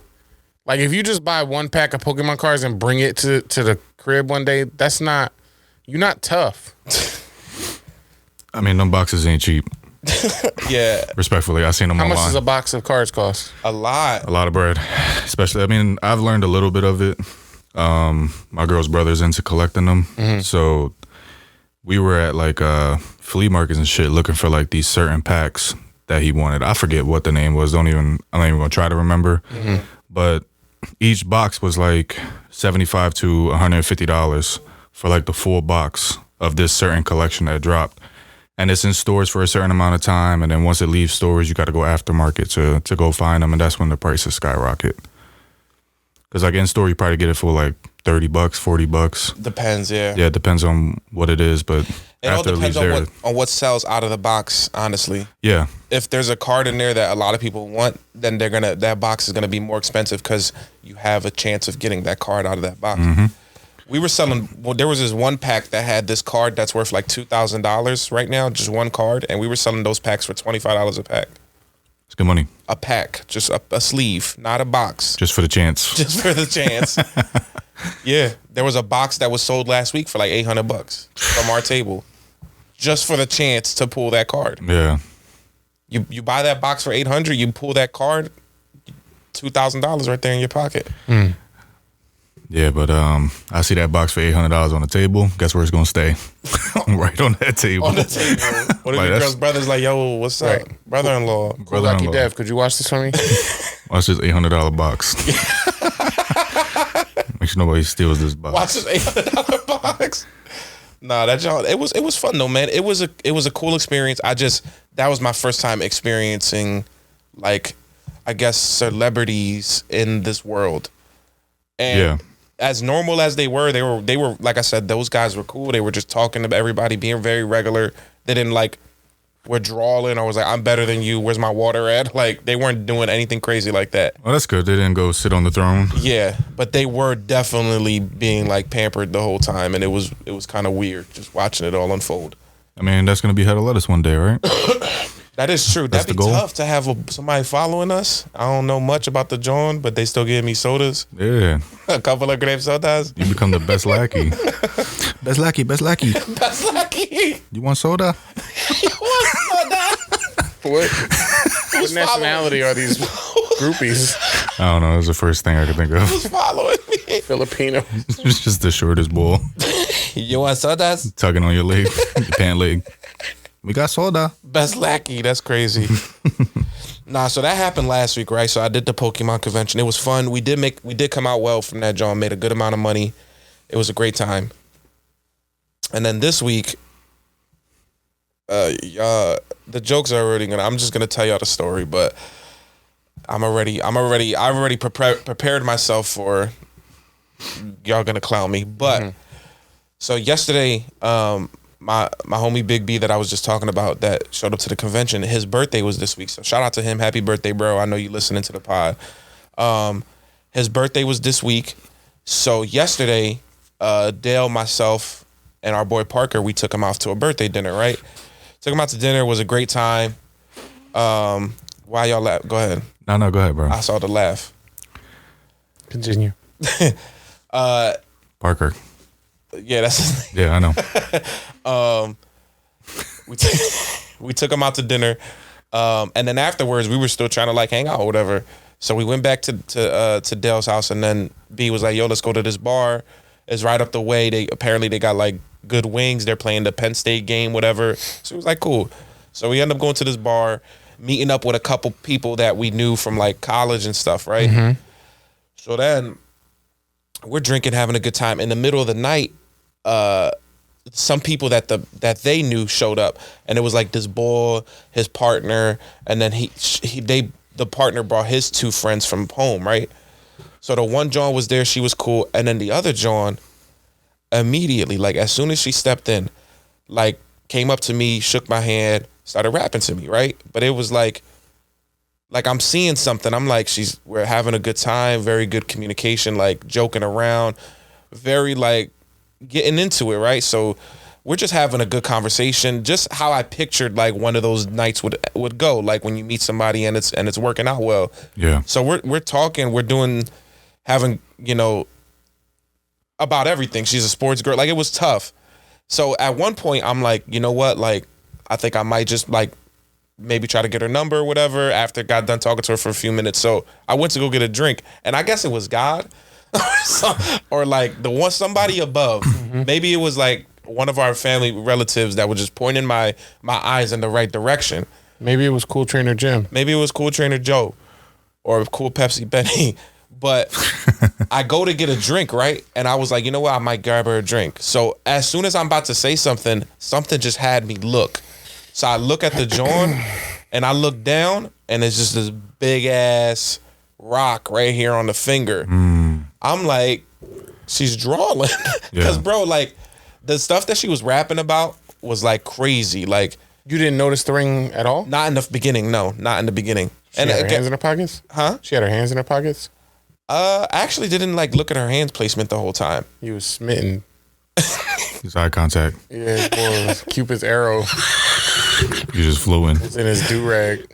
Like, if you just buy one pack of Pokemon cards and bring it to the crib one day, you're not tough. I mean, them boxes ain't cheap. Yeah. Respectfully, I seen them How online. much does a box of cards cost? A lot. A lot of bread. Especially, I mean, I've learned a little bit of it. My girl's brother's into collecting them. Mm-hmm. So we were at like flea markets and shit looking for like these certain packs that he wanted. I forget what the name was. I'm not even gonna try to remember. Mm-hmm. But each box was like $75 to $150 for like the full box of this certain collection that dropped. And it's in stores for a certain amount of time, and then once it leaves stores, you got to go aftermarket to go find them, and that's when the prices skyrocket. Because like in store, you probably get it for like $30, $40. Depends, yeah. Yeah, it depends on what it is, but It all after it leaves depends there, on what sells out of the box, honestly. yeah, If there's a card in there that a lot of people want, then that box is gonna be more expensive because you have a chance of getting that card out of that box. Mm-hmm. We were selling. Well, there was this one pack that had this card that's worth like $2,000 right now, just one card, and we were selling those packs for $25 a pack. it's good money A pack, just a sleeve, not a box, just for the chance. just for the chance. Yeah, there was a box that was sold last week for like $800 from our table, just for the chance to pull that card. Yeah, You buy that box for $800, you pull that card, $2,000 right there in your pocket. yeah, but I see that box for $800 on the table. Guess where it's gonna stay? Right on that table. On the table. What if Like, your that's- girl's brother's like, yo, what's up? Right. Brother-in-law. Lucky Brother-in-law. Dev, could you watch this for me? Watch this $800 box. Make sure nobody steals this box. Watch this $800 box. Nah, that y'all, it was fun though, man. It was a cool experience. That was my first time experiencing, like, I guess, celebrities in this world. And Yeah. as normal as they were, like I said, those guys were cool. They were just talking to everybody, being very regular. They didn't like, we're drawling. I was like, I'm better than you. Where's my water at? Like, they weren't doing anything crazy like that. Well, that's good. They didn't go sit on the throne. Yeah, but they were definitely being like pampered the whole time, and it was kind of weird just watching it all unfold. I mean, that's gonna be head of lettuce one day, right? That is true. That's That'd the be goal. tough to have somebody following us. I don't know much about the John, but they still give me sodas. Yeah, A couple of grape sodas. you become the best lackey. Best lackey, best lackey. That's lucky. You want soda? What nationality are these groupies? I don't know. That was the first thing I could think of. Who's following me? Filipino. It's just the shortest bull You want sodas? tugging on your leg, your pant leg. We got soda. Best lackey. That's crazy. Nah, so that happened last week, right? So I did the Pokemon convention. It was fun. We did come out well from that, John. Made a good amount of money. It was a great time. And then this week, the jokes are already I'm just gonna tell y'all the story, but I've already prepared myself for y'all gonna clown me. But so yesterday, my homie Big B that I was just talking about that showed up to the convention, his birthday was this week. So shout out to him. Happy birthday, bro. I know you listening to the pod. His birthday was this week. So yesterday, Dale, myself, and our boy Parker, we took him out to a birthday dinner, right? Took him out to dinner. It was a great time. Why y'all laugh? Go ahead. No, go ahead, bro. I saw the laugh. Continue. Yeah, Parker. that's his name. Yeah, I know. We took him out to dinner, and then afterwards we were still trying to like hang out or whatever. So we went back to Dale's house, and then B was like, "Yo, let's go to this bar. It's right up the way. They got like good wings. They're playing the Penn State game, whatever." So it was like cool. So we ended up going to this bar, meeting up with a couple people that we knew from like college and stuff, right? So then we're drinking, having a good time. In the middle of the night, some people that they knew showed up, and it was like this boy, his partner, and then the partner brought his two friends from home, right? So the one John was there, she was cool, and then the other John immediately, like as soon as she stepped in, like came up to me, shook my hand, started rapping to me, right? But it was like I'm seeing something. I'm like, we're having a good time, very good communication, like joking around, very like getting into it, right? So we're just having a good conversation, just how I pictured like one of those nights would go, like when you meet somebody and it's working out well. Yeah. So we're talking, having, about everything. She's a sports girl. Like it was tough. So at one point I'm like, you know what? Like I think I might just like maybe try to get her number or whatever after I got done talking to her for a few minutes. So I went to go get a drink, and I guess it was God or like somebody above. Maybe it was like one of our family relatives that was just pointing my eyes in the right direction. Maybe it was Cool Trainer Jim. Maybe it was Cool Trainer Joe or CoolPepsiBenny. But I go to get a drink, right? And I was like, you know what? I might grab her a drink. So as soon as I'm about to say something just had me look. So I look at the John and I look down, and it's just this big ass rock right here on the finger. I'm like, she's drawing. Because, bro, like the stuff that she was rapping about was like crazy. Like, you didn't notice the ring at all? Not in the beginning. No, not in the beginning. She had her hands in her pockets? Huh? She had her hands in her pockets? I actually didn't like look at her hands placement the whole time. He was smitten. His eye contact. Yeah, boy, was Cupid's arrow. You just flew in. It's in his do-rag.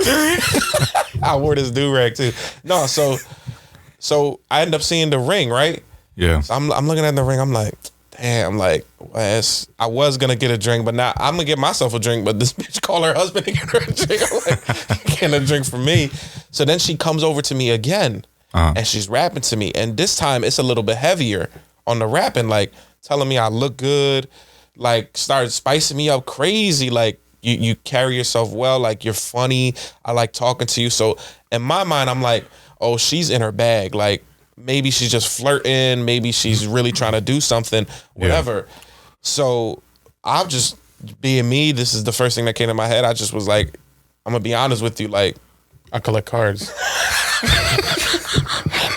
I wore this do-rag too. No, so I end up seeing the ring, right? Yeah. So I'm looking at the ring. I'm like, damn, like, Wes, I was going to get a drink, but now I'm going to get myself a drink. But this bitch called her husband to get her a drink. I'm like, getting a drink for me. So then she comes over to me again, and she's rapping to me. And this time it's a little bit heavier on the rapping, like telling me I look good, like started spicing me up crazy. Like, you carry yourself well, like you're funny. I like talking to you. So in my mind, I'm like, oh, she's in her bag. Like, maybe she's just flirting. Maybe she's really trying to do something, whatever. Yeah. So I'm just being me. This is the first thing that came to my head. I just was like, I'm going to be honest with you. Like, I collect cards.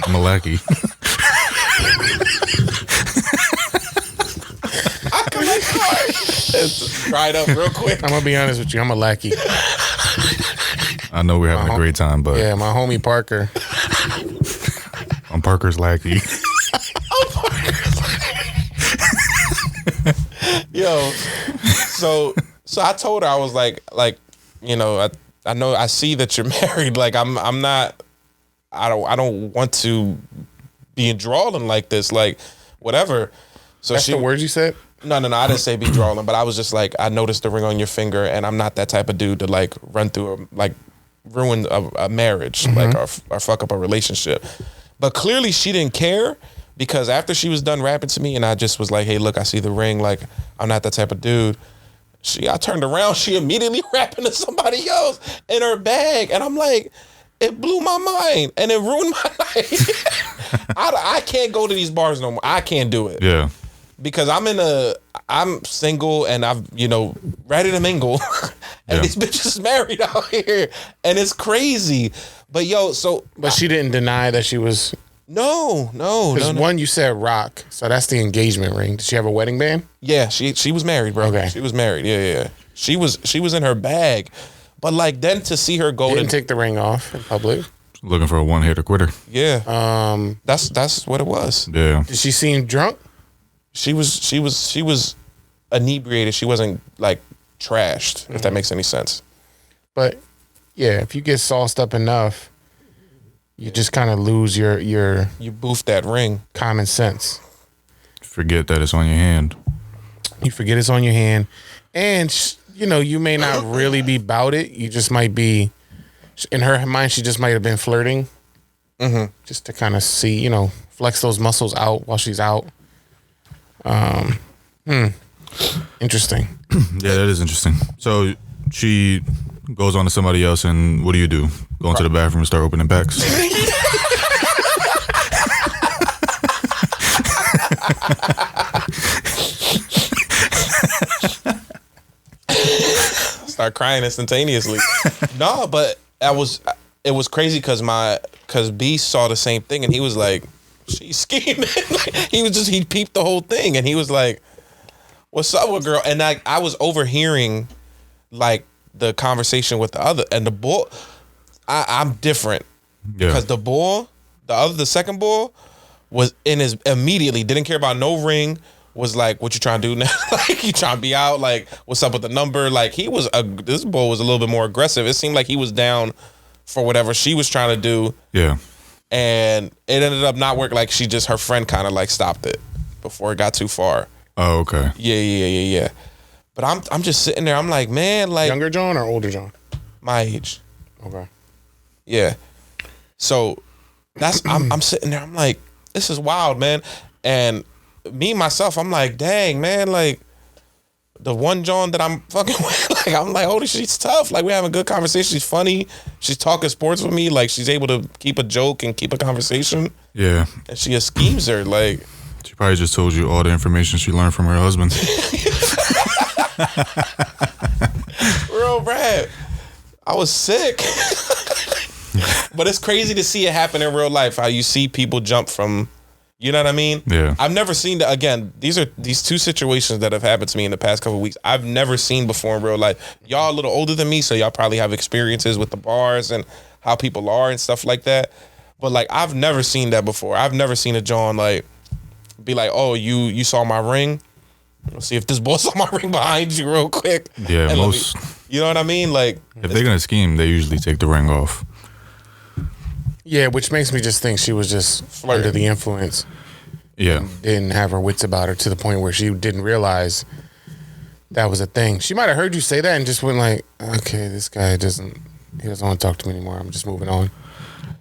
I'm a lackey. I collect cards. It's dried up real quick. I'm going to be honest with you. I'm a lackey. I know we're having a great time, but... Yeah, my homie Parker. I'm Parker's lackey. I'm Parker's lackey. Yo, so I told her, I was like, you know, I know, I see that you're married. Like, I don't want to be drawling like this, like, whatever. So that's the words you said? No, I didn't say be drawling, but I was just like, I noticed the ring on your finger, and I'm not that type of dude to like run through ruin a marriage, like, or fuck up a relationship. But clearly she didn't care, because after she was done rapping to me and I just was like, hey, look, I see the ring. Like, I'm not that type of dude. I turned around. She immediately rapping to somebody else in her bag, and I'm like, it blew my mind, and it ruined my night. I can't go to these bars no more. I can't do it. Yeah. Because I'm single and I'm, ready to mingle. And these bitches married out here. And it's crazy. But But she didn't deny that she was. No. Because one, you said rock. So that's the engagement ring. Did she have a wedding band? Yeah, she was married, bro. Okay. She was married. Yeah. She was in her bag. But like then to see her go Didn't take the ring off in public. Looking for a one-hitter quitter. Yeah. That's what it was. Yeah. Did she seem drunk? She was inebriated. She wasn't like trashed, if that makes any sense. But yeah, if you get sauced up enough, you just kind of lose your You boof that ring. common sense. Forget that it's on your hand. You forget it's on your hand, and you may not really be about it. You just might be. In her mind, she just might have been flirting, just to kind of see, flex those muscles out while she's out. Interesting. Yeah, that is interesting. So she goes on to somebody else, and what do you do? Go into the bathroom and start opening packs? Start crying instantaneously. No, but it was crazy because B saw the same thing and he was like, she's scheming. He peeped the whole thing and he was like, what's up with girl? And I was overhearing like the conversation with the other and the boy. I'm different because the second boy was in his immediately didn't care about no ring. Was like, what you trying to do now? Like, you trying to be out? Like, what's up with the number? Like, this boy was a little bit more aggressive. It seemed like he was down for whatever she was trying to do. Yeah. And it ended up not working. Like, her friend kind of like stopped it before it got too far. Oh, okay. Yeah. But I'm just sitting there. I'm like, man, like. Younger John or older John? My age. Okay. Yeah. So I'm sitting there. I'm like, this is wild, man. And me myself, I'm like, dang, man, like the one John that I'm fucking with, like I'm like, holy shit, she's tough. Like we're having a good conversation. She's funny. She's talking sports with me. Like she's able to keep a joke and keep a conversation. Yeah. And she a schemer. Like she probably just told you all the information she learned from her husband. Real Brad. I was sick. But it's crazy to see it happen in real life. How you see people jump from. You know what I mean? Yeah. I've never seen that. Again, these two situations that have happened to me in the past couple of weeks. I've never seen before in real life. Y'all a little older than me, so y'all probably have experiences with the bars and how people are and stuff like that. But like, I've never seen that before. I've never seen a John like be like, "Oh, you saw my ring? Let's see if this boy saw my ring behind you real quick." Yeah, most. You know what I mean? Like, if they're gonna scheme, they usually take the ring off. Yeah, which makes me just think she was just under the influence. Yeah. Didn't have her wits about her to the point where she didn't realize that was a thing. She might have heard you say that and just went like, okay, this guy doesn't want to talk to me anymore. I'm just moving on.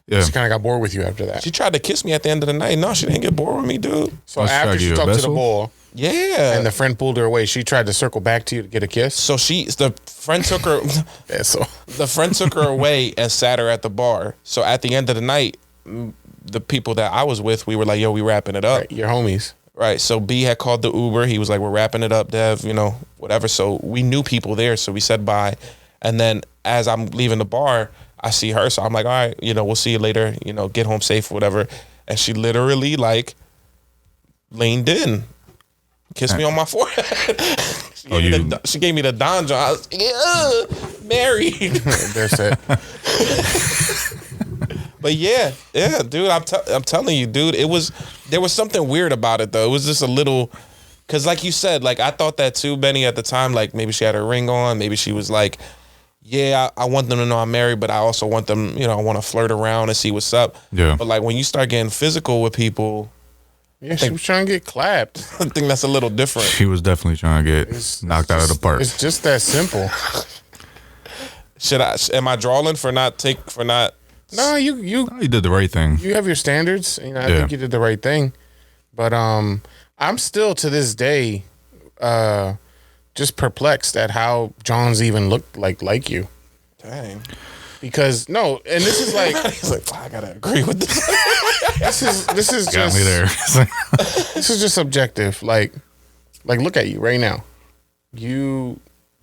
Yeah. She kind of got bored with you after that. She tried to kiss me at the end of the night. No, she didn't get bored with me, dude. So after she talked to the ball, yeah, and the friend pulled her away, she tried to circle back to you to get a kiss. So the friend took her. Yeah, so the friend took her away and sat her at the bar. So at the end of the night, the people that I was with, we were like, yo, we wrapping it up. Right, your homies. Right. So B had called the Uber. He was like, we're wrapping it up, Dev, whatever. So we knew people there. So we said bye. And then as I'm leaving the bar, I see her. So I'm like, all right, we'll see you later, get home safe or whatever. And she literally like leaned in, kissed me on my forehead. She gave me the Don John. I was like, married. That's it. But yeah, dude, I'm telling you, dude, there was something weird about it though. It was just a little, cause like you said, like I thought that too, Benny, at the time, like maybe she had her ring on, maybe she was like, yeah, I want them to know I'm married, but I also want them, I want to flirt around and see what's up. Yeah. But like when you start getting physical with people, yeah, she was trying to get clapped. I think that's a little different. She was definitely trying to get knocked out of the park. It's just that simple. Am I drawing for not? No, you did the right thing. You have your standards. I think you did the right thing. But I'm still to this day just perplexed at how Johns even looked like you. Dang. Because no, and this is like He's like, I gotta agree with this. this is Got just me there. this is just subjective. Like look at you right now. You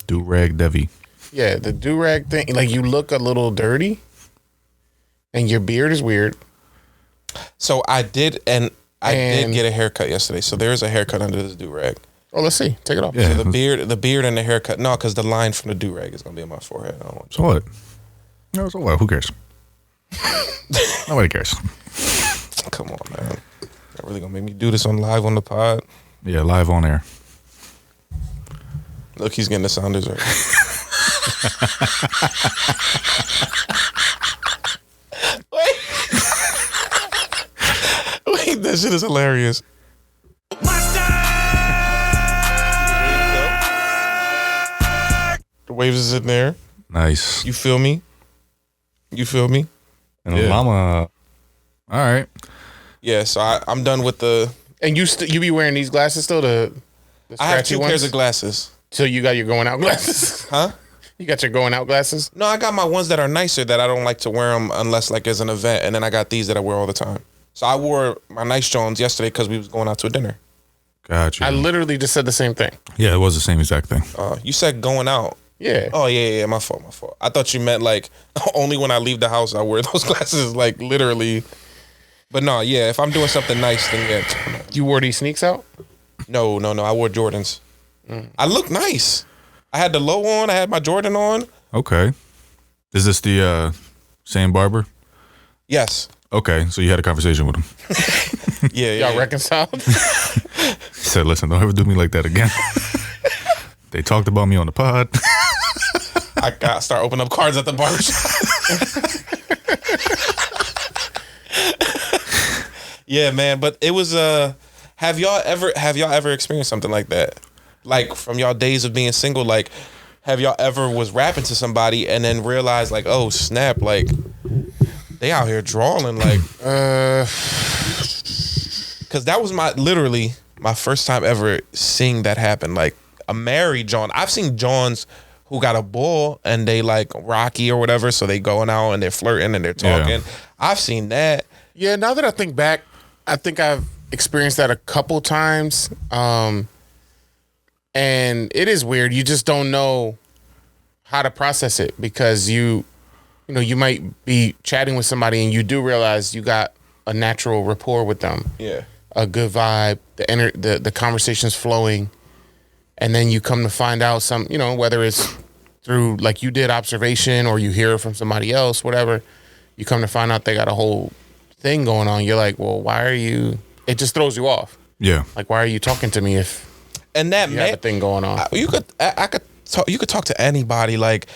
Do-rag Devi. yeah, the do-rag thing. Like you look a little dirty, and your beard is weird. So I did get a haircut yesterday. So there is a haircut under this do-rag. Oh, let's see. Take it off. Yeah. So the beard and the haircut. No, because the line from the do-rag is gonna be on my forehead. I don't want So what? No, so what? Who cares? Nobody cares. Come on, man. You're really gonna make me do this on live on the pod? Yeah, live on air. Look, he's getting the Saunders right. Wait, that shit is hilarious. The waves is in there. Nice. You feel me? You feel me? And Yeah. Mama. All right. Yeah, so I'm done with the. And you be wearing these glasses still? The I have scratchy 2 ones? pairs of glasses. So you got your going out glasses? Huh? You got your going out glasses? No, I got my ones that are nicer that I don't like to wear them unless like there's an event, and then I got these that I wear all the time. So I wore my nice Jones yesterday because we was going out to a dinner. Gotcha. I literally just said the same thing. Yeah, it was the same exact thing. You said going out. Yeah. Oh yeah, my fault. I thought you meant like only when I leave the house I wear those glasses, like literally. But no, yeah, if I'm doing something nice, then yeah. You wore these sneaks out? No, I wore Jordans. I look nice. I had the low on. I had my Jordan on. Okay. Is this the same barber? Yes. Okay, so you had a conversation with him. Yeah. Y'all reconciled? He said, listen, don't ever do me like that again. They talked about me on the pod. I got start opening up cards at the barbershop. Yeah, man. But it was have y'all ever experienced something like that? Like from y'all days of being single, like have y'all ever was rapping to somebody and then realized like, oh snap, like they out here drawing like cause that was literally my first time ever seeing that happen. Like a married John. I've seen Johns who got a bull and they like Rocky or whatever, so they going out and they're flirting and they're talking. Yeah. I've seen that. Yeah, now that I think back, I think I've experienced that a couple times. And it is weird. You just don't know how to process it because you might be chatting with somebody and you do realize you got a natural rapport with them. Yeah. A good vibe, the conversation's flowing. And then you come to find out whether it's through like you did observation or you hear it from somebody else, whatever, you come to find out they got a whole thing going on. You're like, well, why are you, it just throws you off. Yeah. Like, why are you talking to me if And that you have a thing going on? you could talk to anybody. Like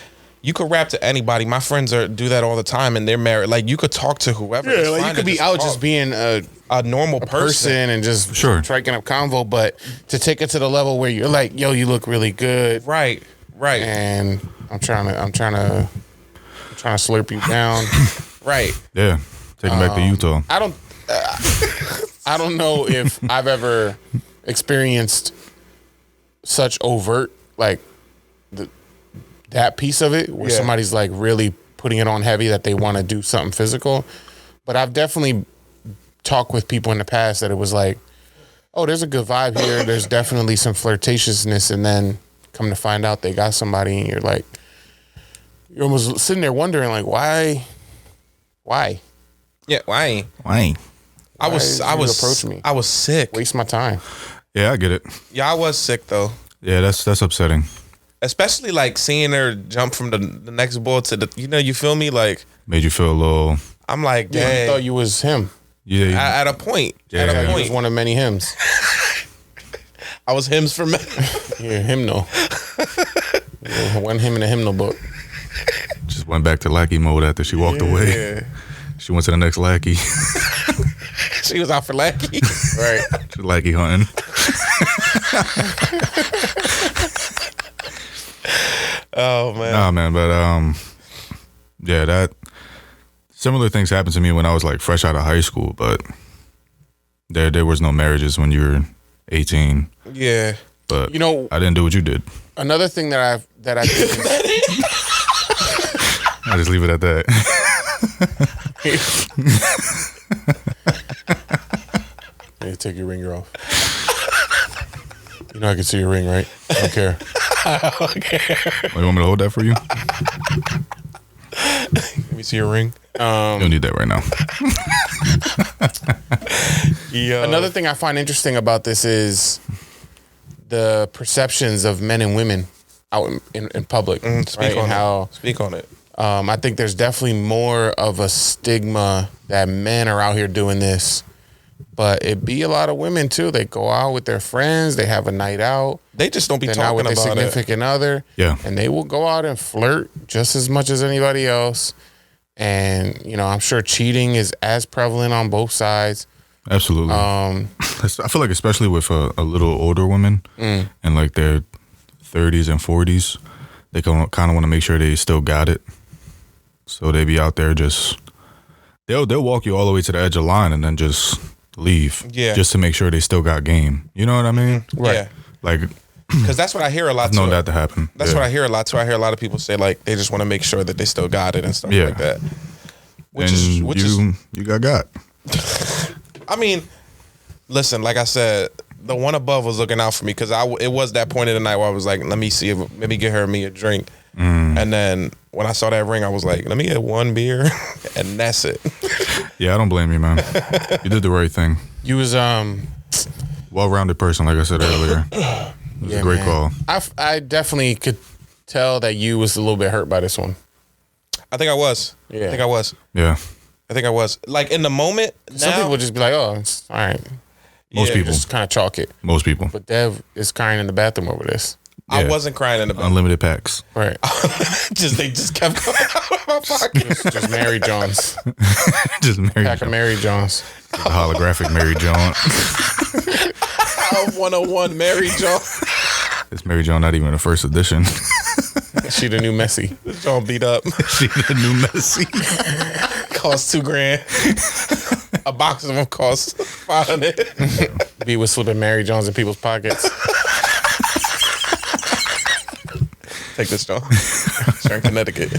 you could rap to anybody. My friends do that all the time and they're married. Like you could talk to whoever. Yeah, like you could be out just being a normal person and just Sure. striking up convo, but to take it to the level where you're like, yo, you look really good. Right. And I'm trying to slurp you down. Right. Yeah. Take him back to Utah. I don't know if I've ever experienced such overt like that piece of it where Yeah. somebody's like really putting it on heavy that they want to do something physical. But I've definitely talked with people in the past that it was like, oh, there's a good vibe here. There's definitely some flirtatiousness. And then come to find out they got somebody and you're like, you're almost sitting there wondering like, why? Yeah. Why? Why? I was approach me? I was sick. Waste my time. Yeah, I get it. Yeah, I was sick though. Yeah, that's upsetting. Especially like seeing her jump from the next ball to the, you feel me? Like Made you feel a little. I'm like, Yeah, I dang. thought you was him. Yeah. At a point. Yeah. At a He was point. one of many hymns. I was hymns for men. Yeah, hymnal. Yeah, one hymn in a hymnal book. Just went back to lackey mode after she walked away. Yeah. She went to the next lackey. She was out for lackey. Right. She lackey hunting. Oh man. Nah, man, but yeah, that similar things happened to me when I was like fresh out of high school, but there was no marriages when you were 18. Yeah. But You know- I didn't do what you did. Another thing that I think is, I just leave it at that. hey, take your ringer off. You know I can see your ring, right? I don't care. Oh, you want me to hold that for you? Let me see your ring. You don't need that right now. Another thing I find interesting about this is the perceptions of men and women out in public. Speak on it. Speak on it. I think there's definitely more of a stigma that men are out here doing this, but it be a lot of women too. They go out with their friends, they have a night out. They just don't be They're not talking with their about it. significant other. Yeah. And they will go out and flirt just as much as anybody else. And, you know, I'm sure cheating is as prevalent on both sides. Absolutely. I feel like especially with a little older women and like their 30s and 40s, they kind of want to make sure they still got it. So they be out there just they'll walk you all the way to the edge of the line and then just leave. Yeah. Just to make sure they still got game. You know what I mean? Right. Yeah. Like Because that's what I hear a lot I've too. known that to happen. That's what I hear a lot too. I hear a lot of people say like they just want to make sure that they still got it and stuff like that. Which is you got. I mean, listen, like I said, the one above was looking out for me because it was that point in the night where I was like, let me see if maybe get her and me a drink. And then when I saw that ring, I was like, let me get one beer and that's it. Yeah, I don't blame you, man. You did the right thing. You was well-rounded person, like I said earlier. It was a great call. I definitely could tell that you was a little bit hurt by this one. I think I was. Yeah. I think I was. Yeah. I think I was. Like in the moment, Some people would just be like, oh, it's all right. Most people. Just kind of chalk it. Most people. But Dev is crying in the bathroom over this. I wasn't crying in the bathroom. Unlimited packs. Right. They just kept going out of my pocket. Just Mary Jones. Just Mary Pack of Mary Jones. The holographic Mary John. 101 Mary Jo. It's Mary John, not even a first edition. She the new Messi. This John beat up. She the new Messi. Cost $2,000. A box of them costs $500. B was slipping Mary Jones in people's pockets. Take this, John. Sure, in Connecticut.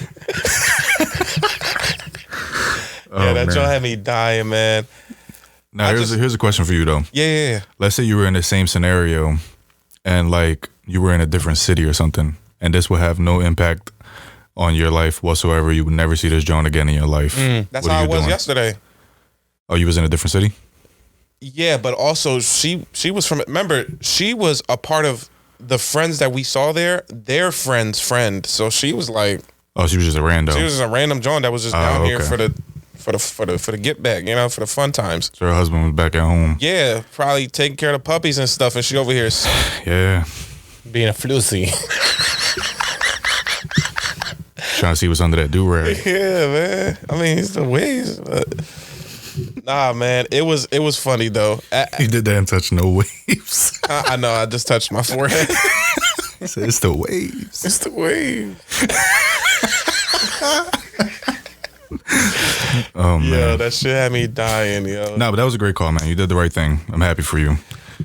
Yeah, that John had me dying, man. Now, here's a question for you, though. Yeah. Let's say you were in the same scenario and, like, you were in a different city or something, and this would have no impact on your life whatsoever. You would never see this John again in your life. That's how I was yesterday. Oh, you was in a different city? Yeah, but also she was from, remember, she was a part of the friends that we saw there, their friend's friend. So she was like, oh, she was just a random. She was just a random John that was just down here for the get back, you know, for the fun times. So her husband was back at home. Yeah, probably taking care of the puppies and stuff, and she over here. Yeah. Being a flusy. Trying to see what's under that do-rag. Yeah, man. I mean, it's the waves. But nah, man. It was funny though. He did that and touched no waves. I know. I just touched my forehead. He said, "It's the waves. It's the waves." Oh man, yo, that shit had me dying, yo. Nah, but that was a great call, man. You did the right thing. I'm happy for you.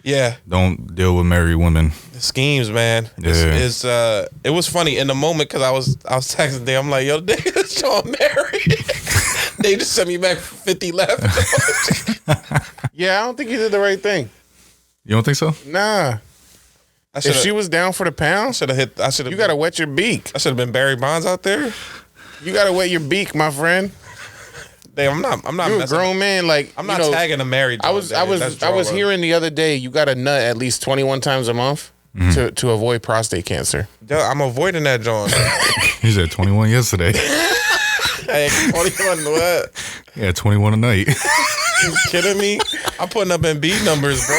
Yeah. Don't deal with married women. The schemes, man. Yeah. It was funny in the moment because I was texting them. I'm like, yo, they just Sean married. They just sent me back 50 left. Yeah, I don't think you did the right thing. You don't think so? Nah. If she was down for the pound, you gotta wet your beak. I should have been Barry Bonds out there. You gotta wet your beak, my friend. Damn, I'm not. You're a grown man. Like, I'm not tagging a married. I was hearing the other day you got to nut at least 21 times a month to avoid prostate cancer. Yo, I'm avoiding that, John. He said 21 yesterday. Hey, 21 what? Yeah, 21 a night. You kidding me? I'm putting up in B numbers, bro.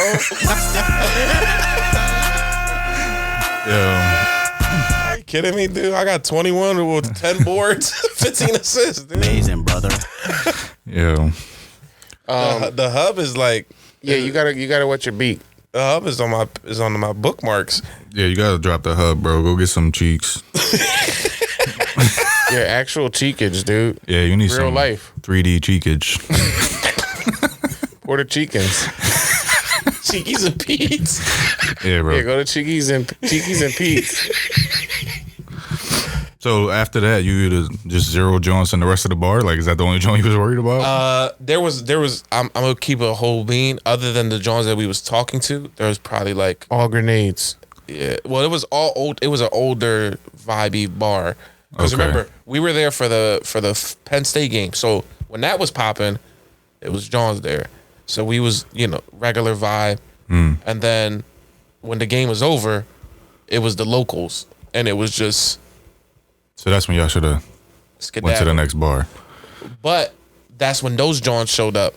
Yeah. Are you kidding me, dude? I got 21 with 10 boards, 15 assists, dude. Amazing, brother. Yeah. The hub is like, yeah, you gotta wet your beak. The hub is on my bookmarks. Yeah, you gotta drop the hub, bro. Go get some cheeks. Yeah, actual cheekage, dude. Yeah, you need real some life 3D cheekage. Puerto Chicans. Cheekies and Pete's. Yeah, bro. Yeah, go to Cheekies and Pete's. So after that, you either just zero joints in the rest of the bar? Like, is that the only joint you was worried about? There was. I'm gonna keep a whole bean. Other than the Johns that we was talking to, there was probably like all grenades. Yeah. Well, it was all old. It was an older vibey bar. Because remember, we were there for the Penn State game. So when that was popping, it was Johns there. So we was regular vibe. And then when the game was over, it was the locals, and it was just. So that's when y'all should have went to the next bar. But that's when those Johns showed up.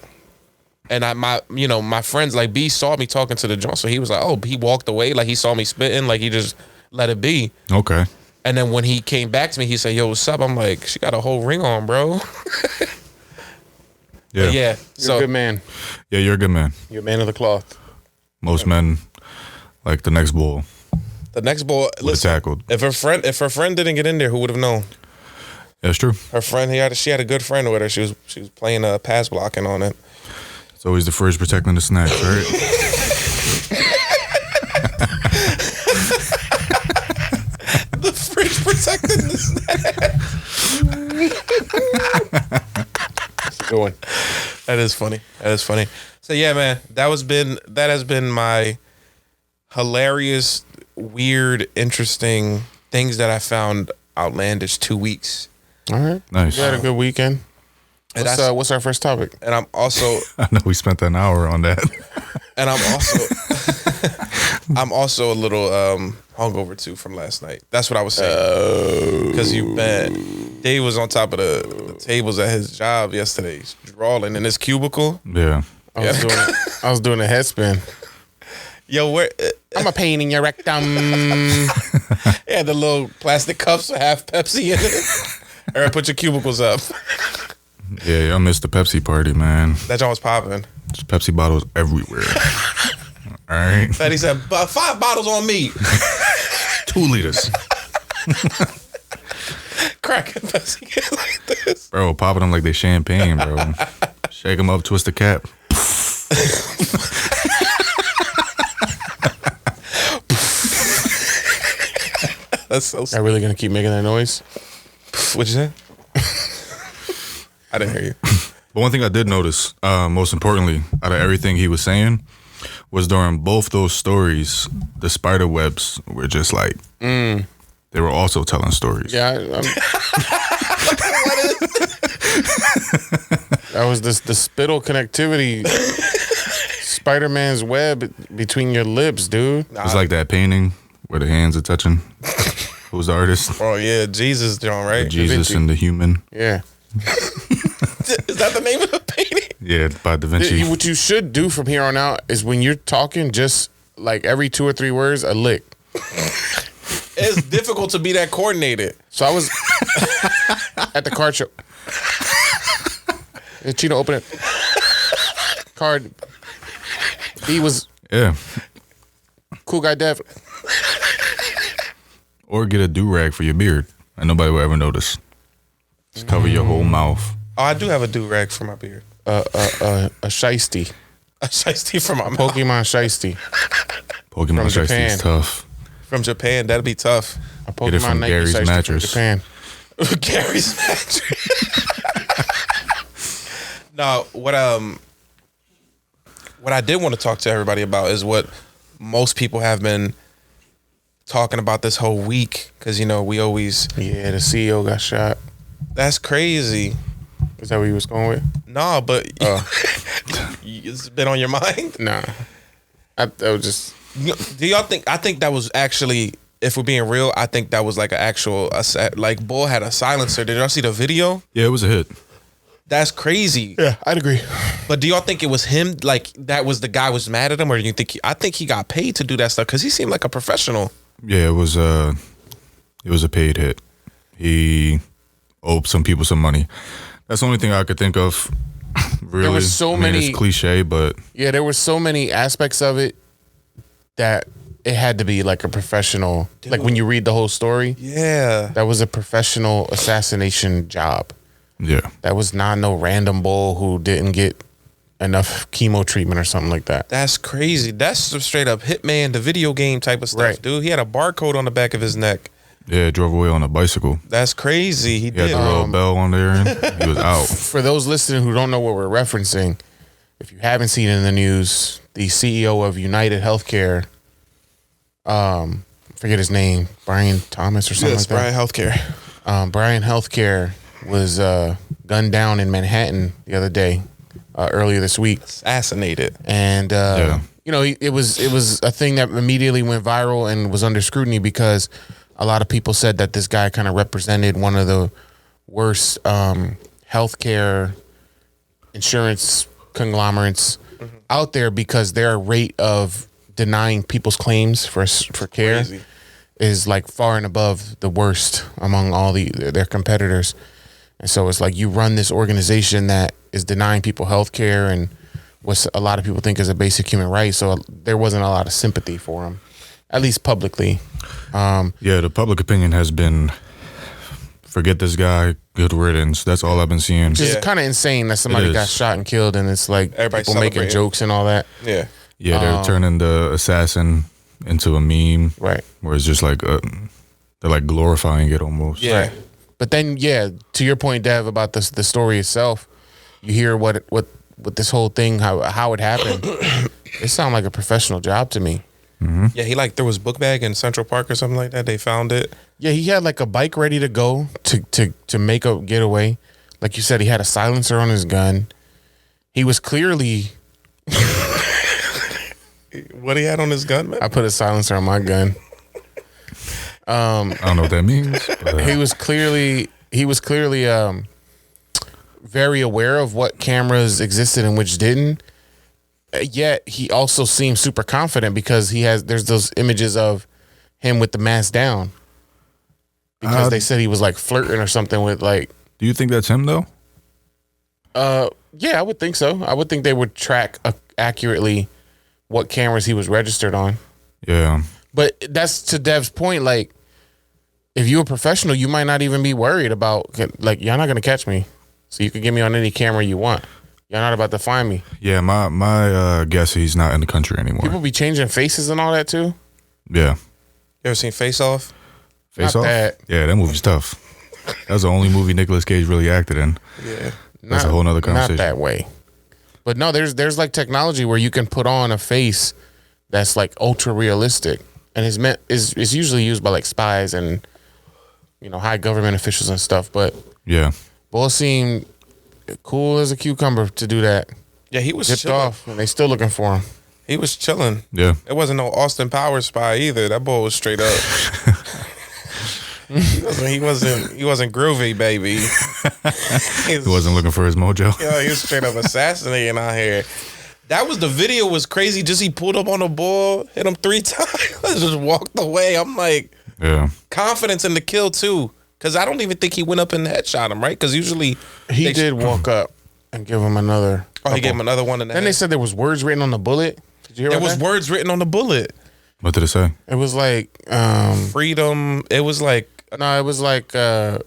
And my friends, like B, saw me talking to the John. So he was like, oh, he walked away. Like he saw me spitting. Like he just let it be. Okay. And then when he came back to me, he said, yo, what's up? I'm like, she got a whole ring on, bro. Yeah. Yeah. You're a good man. Yeah, you're a good man. You're a man of the cloth. Most men like the next bull. The next ball, listen, tackled. If her friend didn't get in there, who would have known? That's true. Her friend, she had a good friend with her. She was playing pass blocking on it. It's always the fridge protecting the snacks, right? The fridge protecting the snacks. That's a good one. That is funny. So yeah, man, that has been my hilarious, weird, interesting things that I found outlandish 2 weeks. All right. Nice. You had a good weekend. What's our first topic? And I'm also I know we spent an hour on that. And I'm also a little hungover too from last night. That's what I was saying. Because Dave was on top of the tables at his job yesterday, he's drawing in his cubicle. Yeah. I was doing a head spin. Yo, where? I'm a pain in your rectum. Yeah, the little plastic cups with half Pepsi in it. All right, put your cubicles up. Yeah, I missed the Pepsi party, man. That joint was popping. There's Pepsi bottles everywhere. All right. Fatty said, 5 bottles on me. 2 liters. Cracking Pepsi cans like this. Bro, popping them like they champagne, bro. Shake them up, twist the cap. That's so Are really gonna keep making that noise? What'd you say? I didn't hear you. But one thing I did notice, most importantly, out of everything he was saying, was during both those stories, the spider webs were just like, they were also telling stories. Yeah. That was the spittle connectivity. Spider-Man's web between your lips, dude. It's like that painting where the hands are touching. Who's the artist? Oh, yeah, Jesus, John, right? Jesus and the Human. Yeah. Is that the name of the painting? Yeah, by Da Vinci. What you should do from here on out is when you're talking, just like every 2 or 3 words, a lick. It's difficult to be that coordinated. So I was at the card show. Hey, Chino, open it. Card. He was cool guy Dev. Or get a do-rag for your beard. And nobody will ever notice. Just cover your whole mouth. Oh, I do have a do-rag for my beard. A shiesty. A shiesty for my mouth. Pokemon shiesty. Pokemon shiesty is tough. From Japan, that'd be tough. A Pokemon Get it from Nike Gary's shiesty mattress. From Japan. Gary's mattress. No, what I did want to talk to everybody about is what most people have been talking about this whole week, because we always the CEO got shot. That's crazy. Is that what you was going with? No, but it's been on your mind. Nah, I was just. Do y'all think? I think that was actually, if we're being real, I think that was like an actual like Bull had a silencer. Did y'all see the video? Yeah, it was a hit. That's crazy. Yeah, I'd agree. But do y'all think it was him? Like that was the guy was mad at him, or do you think? I think he got paid to do that stuff because he seemed like a professional. Yeah, it was a paid hit. He owed some people some money. That's the only thing I could think of. Really, there was so many. It's cliche, but yeah, there were so many aspects of it that it had to be like a professional. Dude. Like when you read the whole story, that was a professional assassination job. Yeah, that was not no random bull who didn't get enough chemo treatment or something like that. That's crazy. That's some straight up Hitman, the video game type of stuff, Right. dude. He had a barcode on the back of his neck. Yeah, drove away on a bicycle. That's crazy. He He had did. the little bell on there, and he was out. For those listening who don't know what we're referencing, if you haven't seen it in the news, the CEO of United Healthcare, forget his name, Brian Thomas or something Yes, like Brian Healthcare. that. Brian Healthcare was gunned down in Manhattan the other day, earlier this week. Assassinated. And you know, it was a thing that immediately went viral and was under scrutiny because a lot of people said that this guy kind of represented one of the worst healthcare insurance conglomerates out there because their rate of denying people's claims for care Crazy. is like far and above the worst among all their competitors. And so it's like you run this organization that is denying people health care and what a lot of people think is a basic human right. So there wasn't a lot of sympathy for him, at least publicly. Yeah, the public opinion has been, forget this guy, good riddance. That's all I've been seeing. Which is Yeah. kind of insane that somebody It got is. shot and killed, and it's like Everybody people making celebrating. jokes and all that. Yeah. Yeah, they're turning the assassin into a meme. Right. Where it's just like, they're like glorifying it almost. Yeah. But then, yeah, to your point, Dev, about the story itself, you hear what this whole thing, how it happened. It sounded like a professional job to me. Yeah, he like threw his book bag in Central Park or something like that. They found it. Yeah, he had like a bike ready to go to make a getaway. Like you said, he had a silencer on his gun. He was clearly. What he had on his gun, man? I put a silencer on my gun. I don't know what that means. But, He was clearly very aware of what cameras existed and which didn't. Yet he also seems super confident because there's those images of him with the mask down. Because they said he was like flirting or something with like. do you think that's him though? Yeah, I would think so. I would think they would track accurately what cameras he was registered on. Yeah. But that's to Dev's point. Like, if you're a professional, you might not even be worried about like y'all not gonna catch me, so you can get me on any camera you want. Y'all not about to find me. Yeah, my guess he's not in the country anymore. People be changing faces and all that too. Yeah. You ever seen Face Off? Face Not Off? that. Yeah, that movie's tough. That was the only movie Nicolas Cage really acted in. Yeah. That's a whole nother conversation. Not that way. But no, there's like technology where you can put on a face that's like ultra realistic, and is usually used by like spies and high government officials and stuff. But Yeah. Bull seemed cool as a cucumber to do that. Yeah, he was Tipped chilling. off, and they still looking for him. He was chilling. Yeah. It wasn't no Austin Powers spy either. That boy was straight up. He wasn't groovy, baby. He wasn't looking for his mojo. He was straight up assassinating out here. That was the video was crazy. Just he pulled up on the ball, hit him 3 times, just walked away. I'm like, Yeah. confidence in the kill too. Cause I don't even think he went up and headshot him, right? Cause usually He did walk up and give him another. Oh, he gave him another one in the Then head. they said there was words written on the bullet. Did you hear There about was that? words written on the bullet. What did it say? It was like Freedom. It was like no, it was like it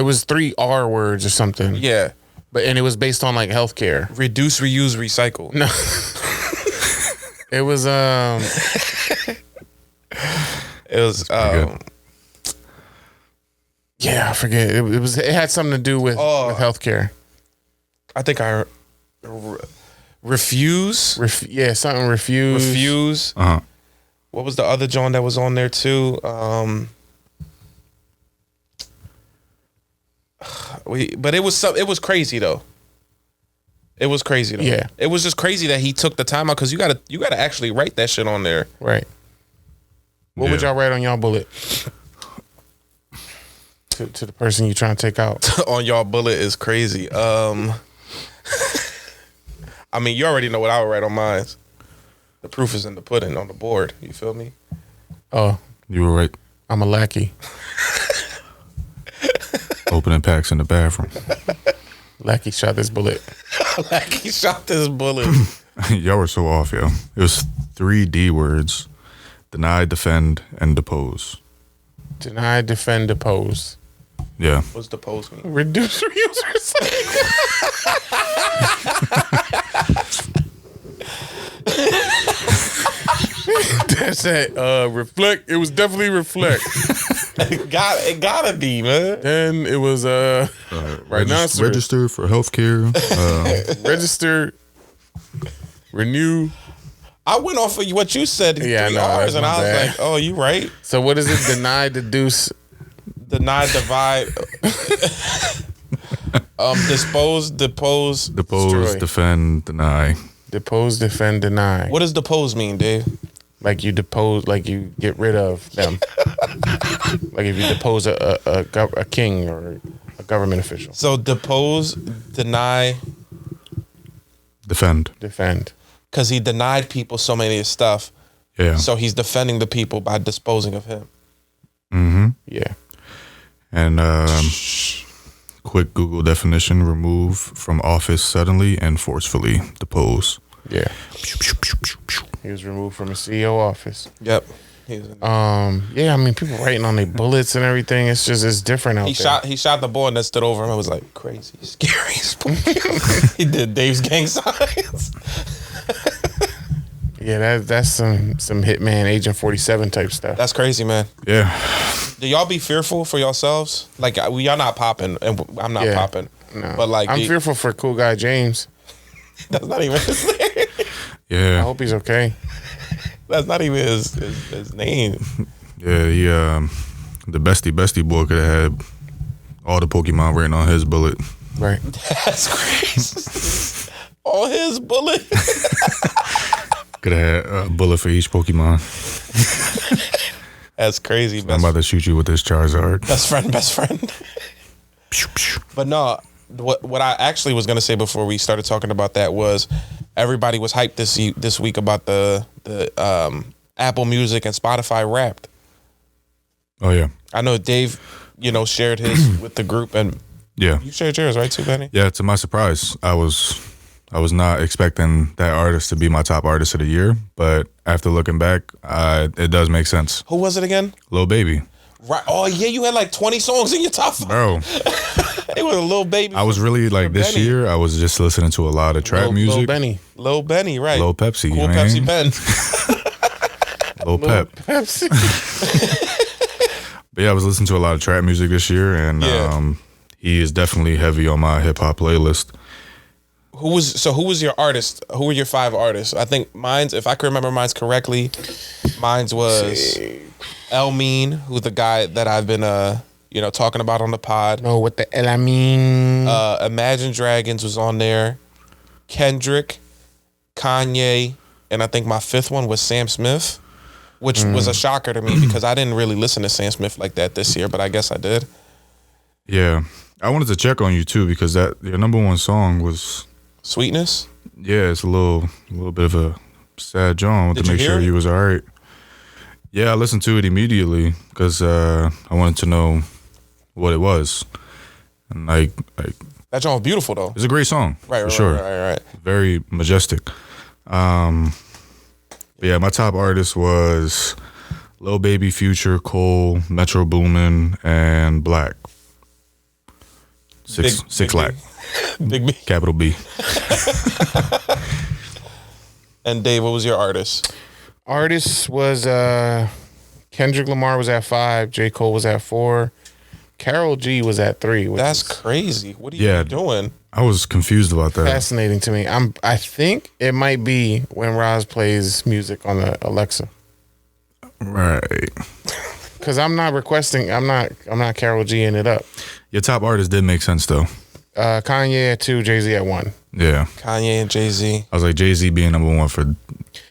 was 3 R words or something. yeah. And it was based on like healthcare. Reduce, reuse, recycle. No. It was It was good. yeah, I forget. It had something to do with healthcare. I think refuse. Something refused. Refuse. Uh-huh. What was the other John that was on there too? But it was crazy though. It was crazy though. Yeah. It was just crazy that he took the time out because you gotta actually write that shit on there. Right. What would Yeah. y'all write on y'all bullet? To the person you trying to take out. On y'all bullet is crazy. I mean, you already know what I would write on mine. The proof is in the pudding on the board. You feel me? Oh, You were right. I'm a lackey. Opening packs in the bathroom. Lackey shot this bullet. Like he shot this bullet. Y'all were so off, yo. It was 3 D words. Deny, defend, and depose. Deny, defend, depose. Yeah. What's depose mean? Reduce, reuse, recycle. That's it. Reflect. It was definitely reflect. It gotta be, man. Then it was rhinoceros. Register for healthcare. Register. Renew. I went off of what you said. Yeah, I 3 know, R's, that's and my I was bad. like, oh, you right. So what is it? Deny, deduce. Deny, divide. Dispose, depose. Depose, Destroy. defend, deny. Depose, defend, deny. What does depose mean, Dave? Like you depose, like you get rid of them. Like if you depose a king or a government official. So depose, deny, Defend. Defend. because he denied people so many of his stuff. Yeah. So he's defending the people by disposing of him. Mm-hmm. Yeah. And quick Google definition: remove from office suddenly and forcefully. Depose. Yeah. He was removed from a CEO office. Yep. Yeah, I mean, people writing on their bullets and everything. It's different out there. He shot the boy and then stood over him. I was like, crazy, scary. He did Dave's gang signs. Yeah, that's some Hitman Agent 47 type stuff. That's crazy, man. Yeah. Do y'all be fearful for yourselves? Like, y'all not popping, and I'm not popping. No. But like, I'm fearful for cool guy James. That's not even his name. Yeah. I hope he's okay. That's not even his name. Yeah, he the bestie boy could have had all the Pokemon written on his bullet. Right. That's crazy. All his bullet. Could have had a bullet for each Pokemon. That's crazy. I'm about to shoot you with this Charizard. Best friend. But no, what I actually was gonna say before we started talking about that was everybody was hyped this week about the Apple Music and Spotify Wrapped. Oh yeah. I know Dave, shared his with the group, and Yeah. you shared yours, right, too, Benny? Yeah, to my surprise, I was not expecting that artist to be my top artist of the year, but after looking back, it does make sense. Who was it again? Lil Baby. Right. Oh yeah, you had like 20 songs in your top 5. Bro, It was a Lil Baby. I was really like this Benny. year, I was just listening to a lot of trap music. Lil Benny. Lil Benny, right? Lil Pepsi, Cool man. Pepsi Ben. Lil Pep. Pepsi. But yeah, I was listening to a lot of trap music this year, and Yeah. he is definitely heavy on my hip hop playlist. Who was your artist? Who were your 5 artists? I think mine's, if I can remember mine's correctly, mine's was El Mean, who's the guy that I've been talking about on the pod. No, what the hell I mean? Imagine Dragons was on there. Kendrick, Kanye, and I think my 5th one was Sam Smith, which was a shocker to me because I didn't really listen to Sam Smith like that this year, but I guess I did. Yeah. I wanted to check on you too because your number 1 song was Sweetness? yeah, it's a little bit of a sad John Did to make you hear sure it? you was all right. Yeah, I listened to it immediately because I wanted to know what it was, and like That song was beautiful though. it's a great song, for sure. Right. Very majestic. But yeah, my top artist was Lil Baby, Future, Cole, Metro Boomin, and Black. Six Lack. Big B. Capital B. And Dave, what was your artist? Artist was Kendrick Lamar was at 5. J. Cole was at 4. Karol G was at 3. Which That's is crazy. What are you Yeah. doing? I was confused about that. fascinating to me. I think it might be when Roz plays music on the Alexa. Right. Cause I'm not requesting. I'm not Karol G-ing it up. Your top artist did make sense though. Kanye at 2. Jay-Z at 1. Yeah. Kanye and Jay-Z. I was like, Jay-Z being number 1 for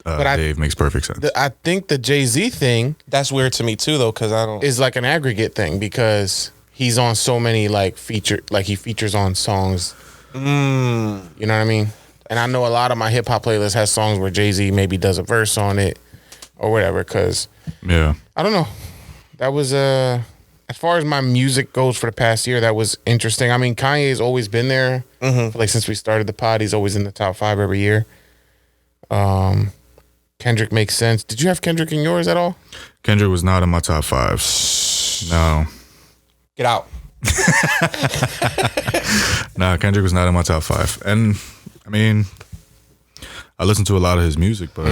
But I- Dave makes perfect sense. I think the Jay-Z thing That's weird to me too, though, because I don't. is like an aggregate thing because he's on so many he features on songs. You know what I mean? And I know a lot of my hip hop playlist has songs where Jay-Z maybe does a verse on it or whatever. Cause Yeah. I don't know. That was as far as my music goes for the past year, that was interesting. I mean, Kanye's always been there. Like since we started the pod, he's always in the top 5 every year. Kendrick makes sense. Did you have Kendrick in yours at all? Kendrick was not in my top 5. No. Get out. Nah, Kendrick was not in my top 5. And I mean, I listened to a lot of his music, but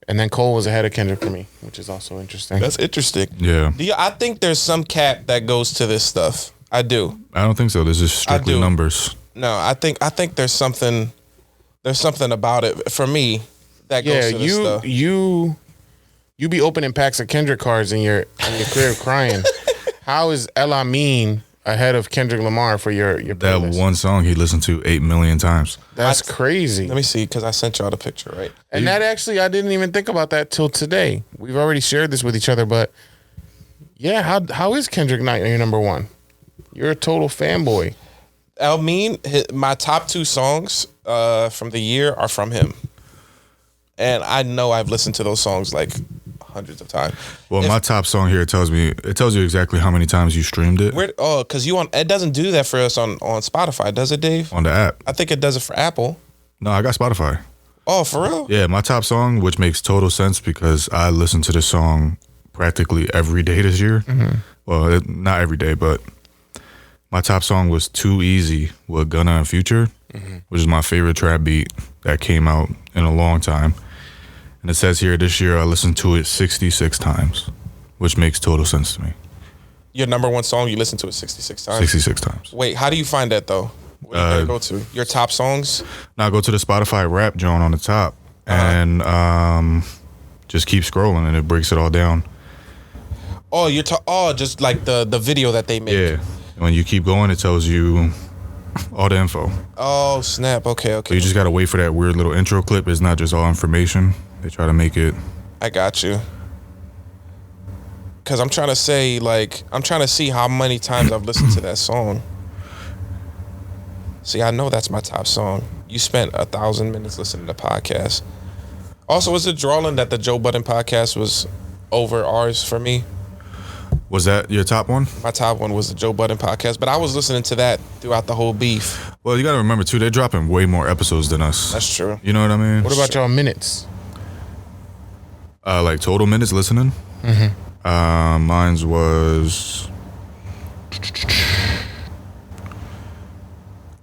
And then Cole was ahead of Kendrick for me, which is also interesting. That's interesting. yeah, I think there's some cap that goes to this stuff. I do. I don't think so. This is strictly do. numbers. No, I think there's something about it for me that goes to this stuff. you be opening packs of Kendrick cards in your crib crying. How is El Amin ahead of Kendrick Lamar for your That playlist? one song he listened to 8 million times. That's crazy. Let me see, because I sent y'all the picture, right? And that actually, I didn't even think about that till today. We've already shared this with each other, but yeah, how is Kendrick not your number one? You're a total fanboy. My top 2 songs from the year are from him. And I know I've listened to those songs like hundreds of times. Well, my top song here tells you exactly how many times you streamed it Because it doesn't do that for us on Spotify, does it, Dave? on the app. I think it does it for Apple. No, I got Spotify. Oh, for real? Yeah, my top song, which makes total sense because I listened to this song practically every day this year. Well, not every day, but my top song was Too Easy with Gunna and Future, which is my favorite trap beat that came out in a long time. And it says here, this year I listened to it 66 times, which makes total sense to me. Your number one song, you listen to it 66 times? 66 times. Wait, how do you find that, though? What do you gotta go to? Your top songs? Now I go to the Spotify rap joint on the top and just keep scrolling and it breaks it all down. Oh, just like the video that they made. Yeah. When you keep going, it tells you all the info. Oh, snap. Okay. So you just got to wait for that weird little intro clip. It's not just all information. They try to make it. I got you. Because I'm trying to say, I'm trying to see how many times I've listened to that song. See, I know that's my top song. You spent 1,000 minutes listening to podcasts. Also, was it drawing that the Joe Budden podcast was over ours for me? Was that your top one? My top one was the Joe Budden podcast, but I was listening to that throughout the whole beef. Well, you got to remember, too, they're dropping way more episodes than us. That's true. You know what I mean? What about y'all minutes? Like total minutes listening? Mine's was...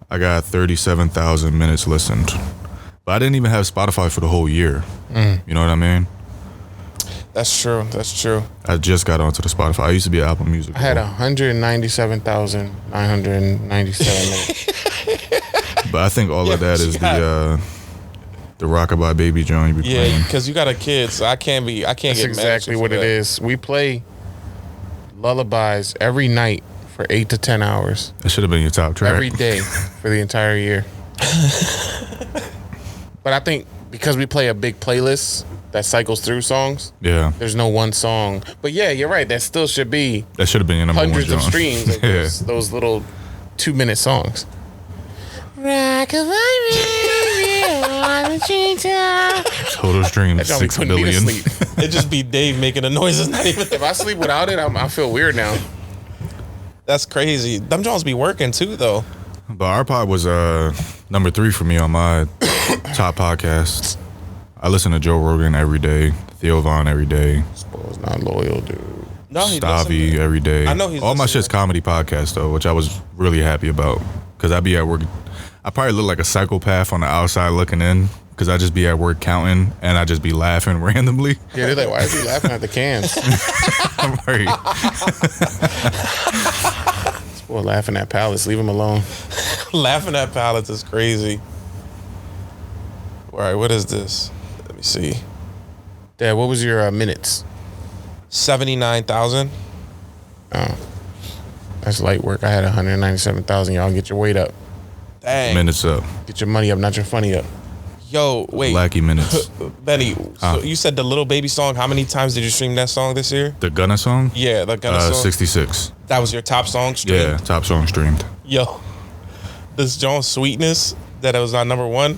I got 37,000 minutes listened. But I didn't even have Spotify for the whole year. You know what I mean? That's true. I just got onto the Spotify. I used to be an Apple Music. I had 197,997 minutes. But I think all of that is the Rockabye Baby joint you be playing. Yeah, because you got a kid, so I can't That's get mad at exactly you for what it that. is. We play lullabies every night for 8 to 10 hours. That should have been your top track. Every day for the entire year. But I think because we play a big playlist that cycles through songs, Yeah. there's no one song. But yeah, you're right. That still should be That should have been your number hundreds one of joint. streams of Yeah. those little 2-minute songs. Total stream, That joint be 6 putting me to billion. sleep. It just be Dave making the noises. Not even. If I sleep without it, I feel weird now. That's crazy. Them Jones be working too, though. But our pod was number 3 for me on my top podcasts. I listen to Joe Rogan every day, Theo Vaughn every day, Spoil's not loyal, dude. No, he Stavi doesn't. every day. I know he's all my listening. shit's comedy podcast though, which I was really happy about because I be at work. I probably look like a psychopath on the outside looking in because I just be at work counting and I just be laughing randomly. Yeah, they're like, why is he laughing at the cans? I'm right. Boy, laughing at Palace. Leave him alone. Laughing at pallets is crazy. All right, what is this? Let me see. Dad, what was your minutes? 79,000. Oh, that's light work. I had 197,000. Y'all get your weight up. Dang. Minutes up. Get your money up, not your funny up. Yo, wait. Lackey minutes. Benny, so you said the Little Baby song. How many times did you stream that song this year? The Gunna song? Yeah, the Gunna song. 66. That was your top song streamed? Yeah, top song streamed. Yo, this Jones Sweetness that it was on number 1,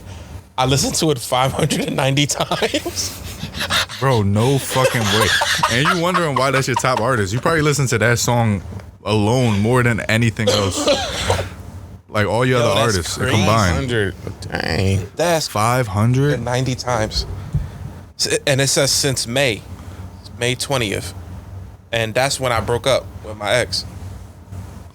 I listened to it 590 times. Bro, no fucking way. And you wondering why that's your top artist. You probably listen to that song alone more than anything else. Like all your other that's artists crazy. combined. 100. Dang. That's 500? 90 times. And it says since May 20th. And that's when I broke up with my ex.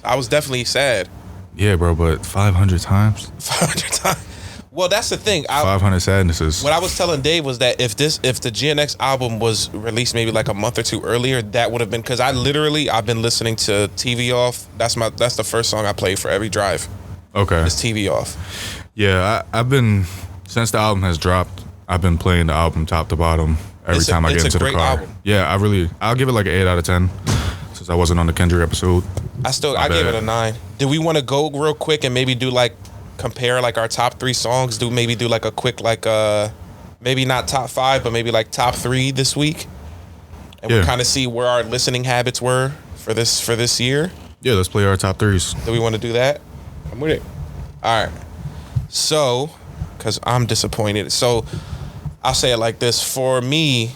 I was definitely sad. Yeah, bro, but 500 times? 500 times. Well, that's the thing. 500 sadnesses. What I was telling Dave was that if the GNX album was released maybe like a month or two earlier, that would have been, because I've been listening to TV Off. That's the first song I play for every drive. Okay. It's TV Off. Yeah, I've been, since the album has dropped, I've been playing the album top to bottom every time I get into the car. Album. Yeah, I'll give it like an 8 out of 10 since I wasn't on the Kendrick episode. I gave it a 9. Do we want to go real quick and maybe do like, compare like our top 3 songs? Do like a quick like maybe not top 5 but maybe like top 3 this week, and we kind of see where our listening habits were for this year. Yeah, let's play our top 3s. Do we want to do that? I'm with it. All right. So, because I'm disappointed, so I'll say it like this. For me,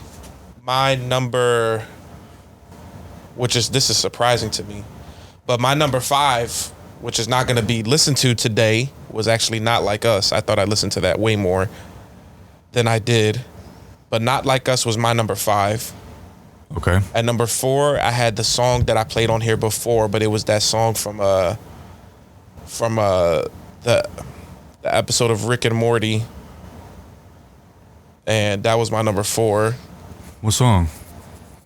my number, this is surprising to me, but my number 5, which is not going to be listened to today, was actually Not Like Us. I thought I listened to that way more than I did. But Not Like Us was my number 5. Okay. At number 4, I had the song that I played on here before, but it was that song from the episode of Rick and Morty. And that was my number 4. What song?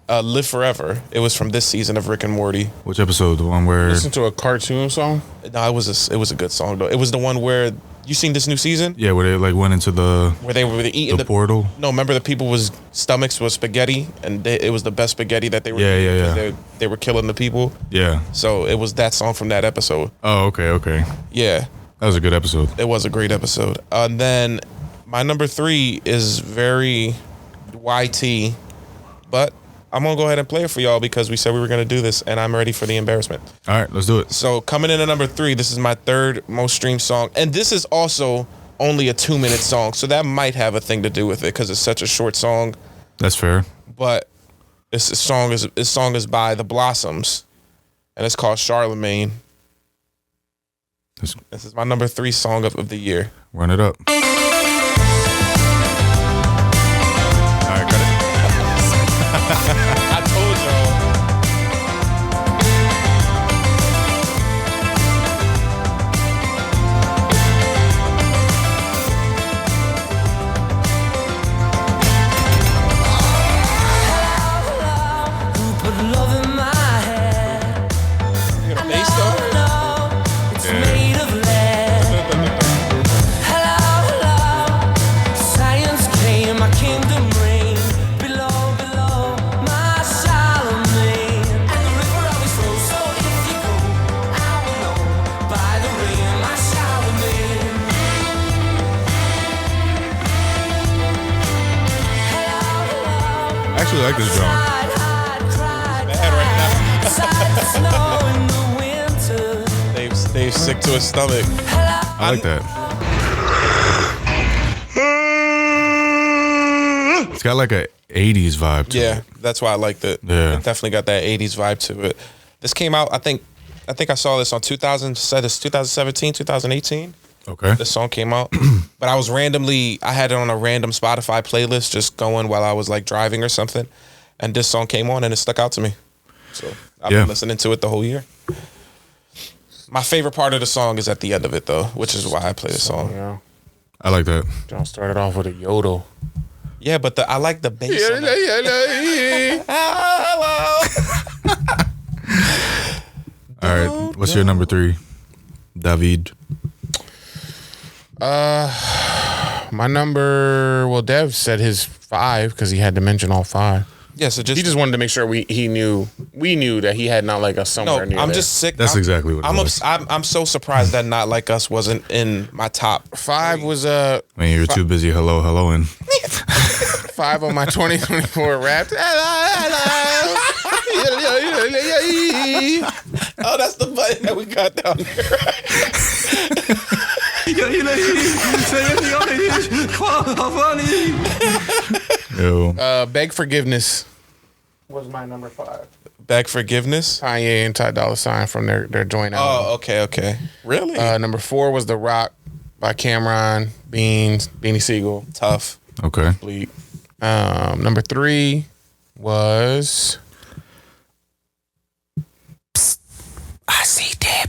Live Forever. It was from this season of Rick and Morty. Which episode? The one where listen to a cartoon song? No, it was a good song though. It was the one where you seen this new season? Yeah, where they like went into the where they were eating the portal. No, remember the people was stomachs was spaghetti, and it was the best spaghetti that they were. Yeah. They were killing the people. Yeah. So it was that song from that episode. Oh, okay. Yeah. That was a good episode. It was a great episode. And then my number 3 is very YT, but I'm going to go ahead and play it for y'all because we said we were going to do this, and I'm ready for the embarrassment. All right, let's do it. So coming in at number 3, this is my 3rd most streamed song. And this is also only a 2-minute song, so that might have a thing to do with it because it's such a short song. That's fair. But this song is by The Blossoms, and it's called Charlemagne. This is my number 3 song of the year. Run it up. All right, cut it. I told y'all. You got a bass though? I actually like this drum. Dave's sick to his stomach. I like that. It's got like a 80s vibe to it. That's why I liked it. Yeah. It definitely got that 80s vibe to it. This came out, I think I saw this on 2017, 2018. Okay. This song came out. But I had it on a random Spotify playlist just going while I was like driving or something. And this song came on and it stuck out to me. So I've been listening to it the whole year. My favorite part of the song is at the end of it though, which is why I play the song. Yeah. I like that. John started off with a yodel. Yeah, but I like the bass on that. All right, what's your number 3, David? My number, well, Dev said his 5 because he had to mention all 5. Yeah, so He just wanted to make sure we knew that he had Not Like Us somewhere near I'm there. just sick. That's exactly what it was. I'm so surprised that Not Like Us wasn't in my top 5 was I mean, you're too busy helloing. 5 on my 2024 rap. Oh, that's the button that we got down there. Yo. Beg Forgiveness was my number 5. Beg Forgiveness? Kanye and Ty Dolla $ign from their joint album. Oh, okay. Really? Number 4 was The Rock by Cameron, Beanie Siegel. Tough. Okay. Bleak. Number 3 was I see dead.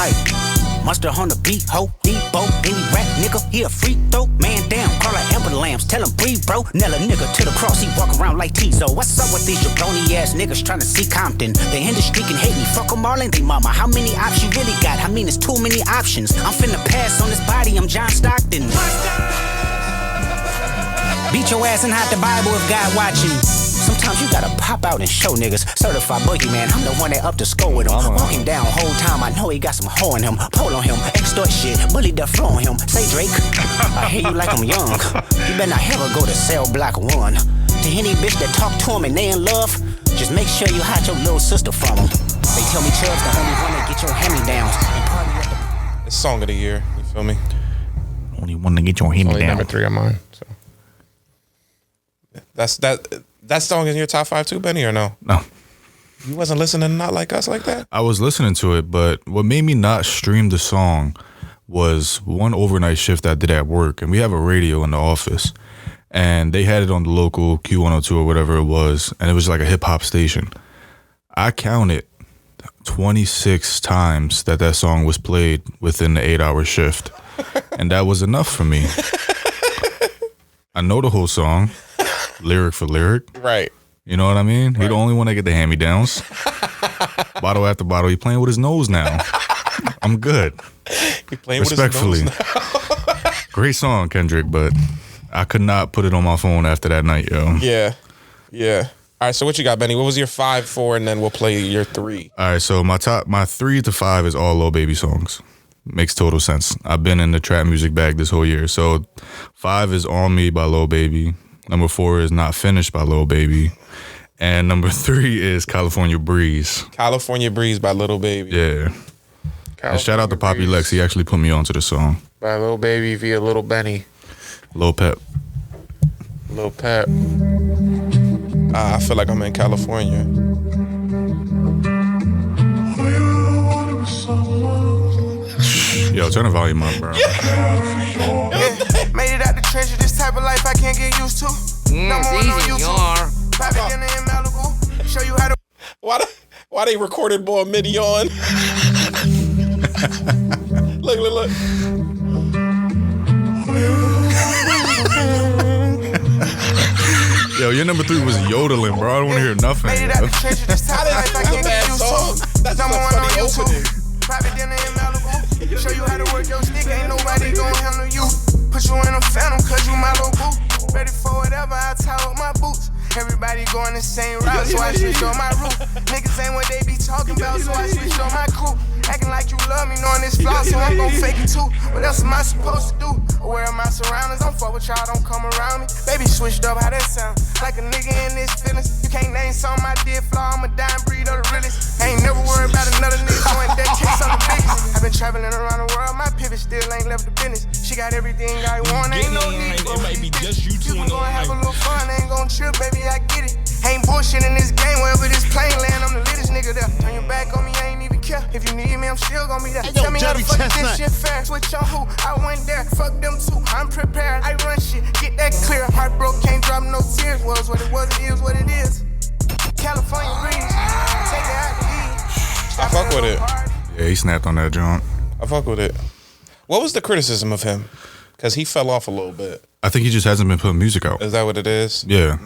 Aye. Mustard on the beat, ho, Debo, any rap nigga, he a free throw, man down, call like Amber Lambs, tell him breathe, bro. Nella nigga to the cross, he walk around like Tizo. What's up with these jabroni ass niggas trying to see Compton? The industry can hate me, fuck them all and they mama. How many options you really got? I mean, it's too many options. I'm finna pass on this body, I'm John Stockton. Beat your ass and hide the Bible if God watching. Sometimes you gotta pop out and show niggas. Certified boogeyman, I'm the one that up to score with him. Walk him down whole time, I know he got some hoe in him. Pole on him, extort shit, bully the flow on him. Say Drake, I hear you like I'm young. You better not ever go to cell block 1. To any bitch that talk to him and they in love, just make sure you hide your little sister from him. They tell me Chubb's the only one that get your hand-me-downs. It's song of the year, you feel me? Only one to get your hand-me-downs. Only number 3 on mine. So. That song is in your top 5 too, Benny, or no? No. You wasn't listening to Not Like Us like that? I was listening to it, but what made me not stream the song was one overnight shift I did at work, and we have a radio in the office, and they had it on the local Q102 or whatever it was, and it was like a hip hop station. I counted 26 times that song was played within the 8-hour shift, and that was enough for me. I know the whole song, lyric for lyric. Right. You know what I mean? He the only one that get the hand-me-downs. Bottle after bottle. He playing with his nose now. I'm good. He playing Respectfully. with his nose now. Great song, Kendrick, but I could not put it on my phone after that night, yo. Yeah. All right, so what you got, Benny? What was your 5, 4, and then we'll play your 3. All right, so my 3 to 5 is all Lil Baby songs. Makes total sense. I've been in the trap music bag this whole year. So 5 is On Me by Lil Baby. Number 4 is Not Finished by Lil Baby. And number 3 is California Breeze. California Breeze by Lil Baby. Yeah. And shout out to Poppy Lex. He actually put me onto the song. By Lil Baby via Lil Benny. Lil Pep. Lil Pep. I feel like I'm in California. Yo, turn the volume up, bro. Made it out the trenches, this type of life I can't get used to. Number one on YouTube. Private dinner in Malibu. Show you how to. Why they recorded boy MIDI on? Look. Yo, your number 3 was yodeling, bro. I don't want to hear nothing. Made it out the trenches, this type of life I can't get used to. That's Number a one on funny YouTube. opening. Private dinner in Malibu. Show you how to work your stick, ain't nobody gon' handle you. Put you in a phantom, cause you my little boo. Ready for whatever, I tie up my boots. Everybody going the same route, so I switched on my route. Niggas ain't what they be talking about, so I switched on my crew. Acting like you love me, knowing this flaw, so I'm gon' fake it too. What else am I supposed to do? Aware of my surroundings, I'm fuck with y'all, don't come around me. Baby switched up, how that sound? Like a nigga in this feelings. You can't name something I did flaw, I'm a dying breed of the realest. I ain't never worried about another nigga going that case on the biggest. I've been traveling around the world, my pivot still ain't left the business. She got everything I want, ain't no need for it might be just you two in in the line. have a little fun, ain't gon' trip, baby, I get it. Ain't bullshit in this game, wherever this plane land, I'm the littest nigga there. Turn your back on me, I ain't even care. If you need me, I'm still gon' be there. Tell me how the fuck is this shit fair? Switch on who? I went there, fuck them too. I'm prepared, I run shit, get that clear. Heart broke, can't drop no tears. Was what it was, it is what it is. California breeze, take it out the heat. I fuck with it. Yeah, he snapped on that joint. I fuck with it. What was the criticism of him? Because he fell off a little bit. I think he just hasn't been putting music out. Is that what it is? Yeah.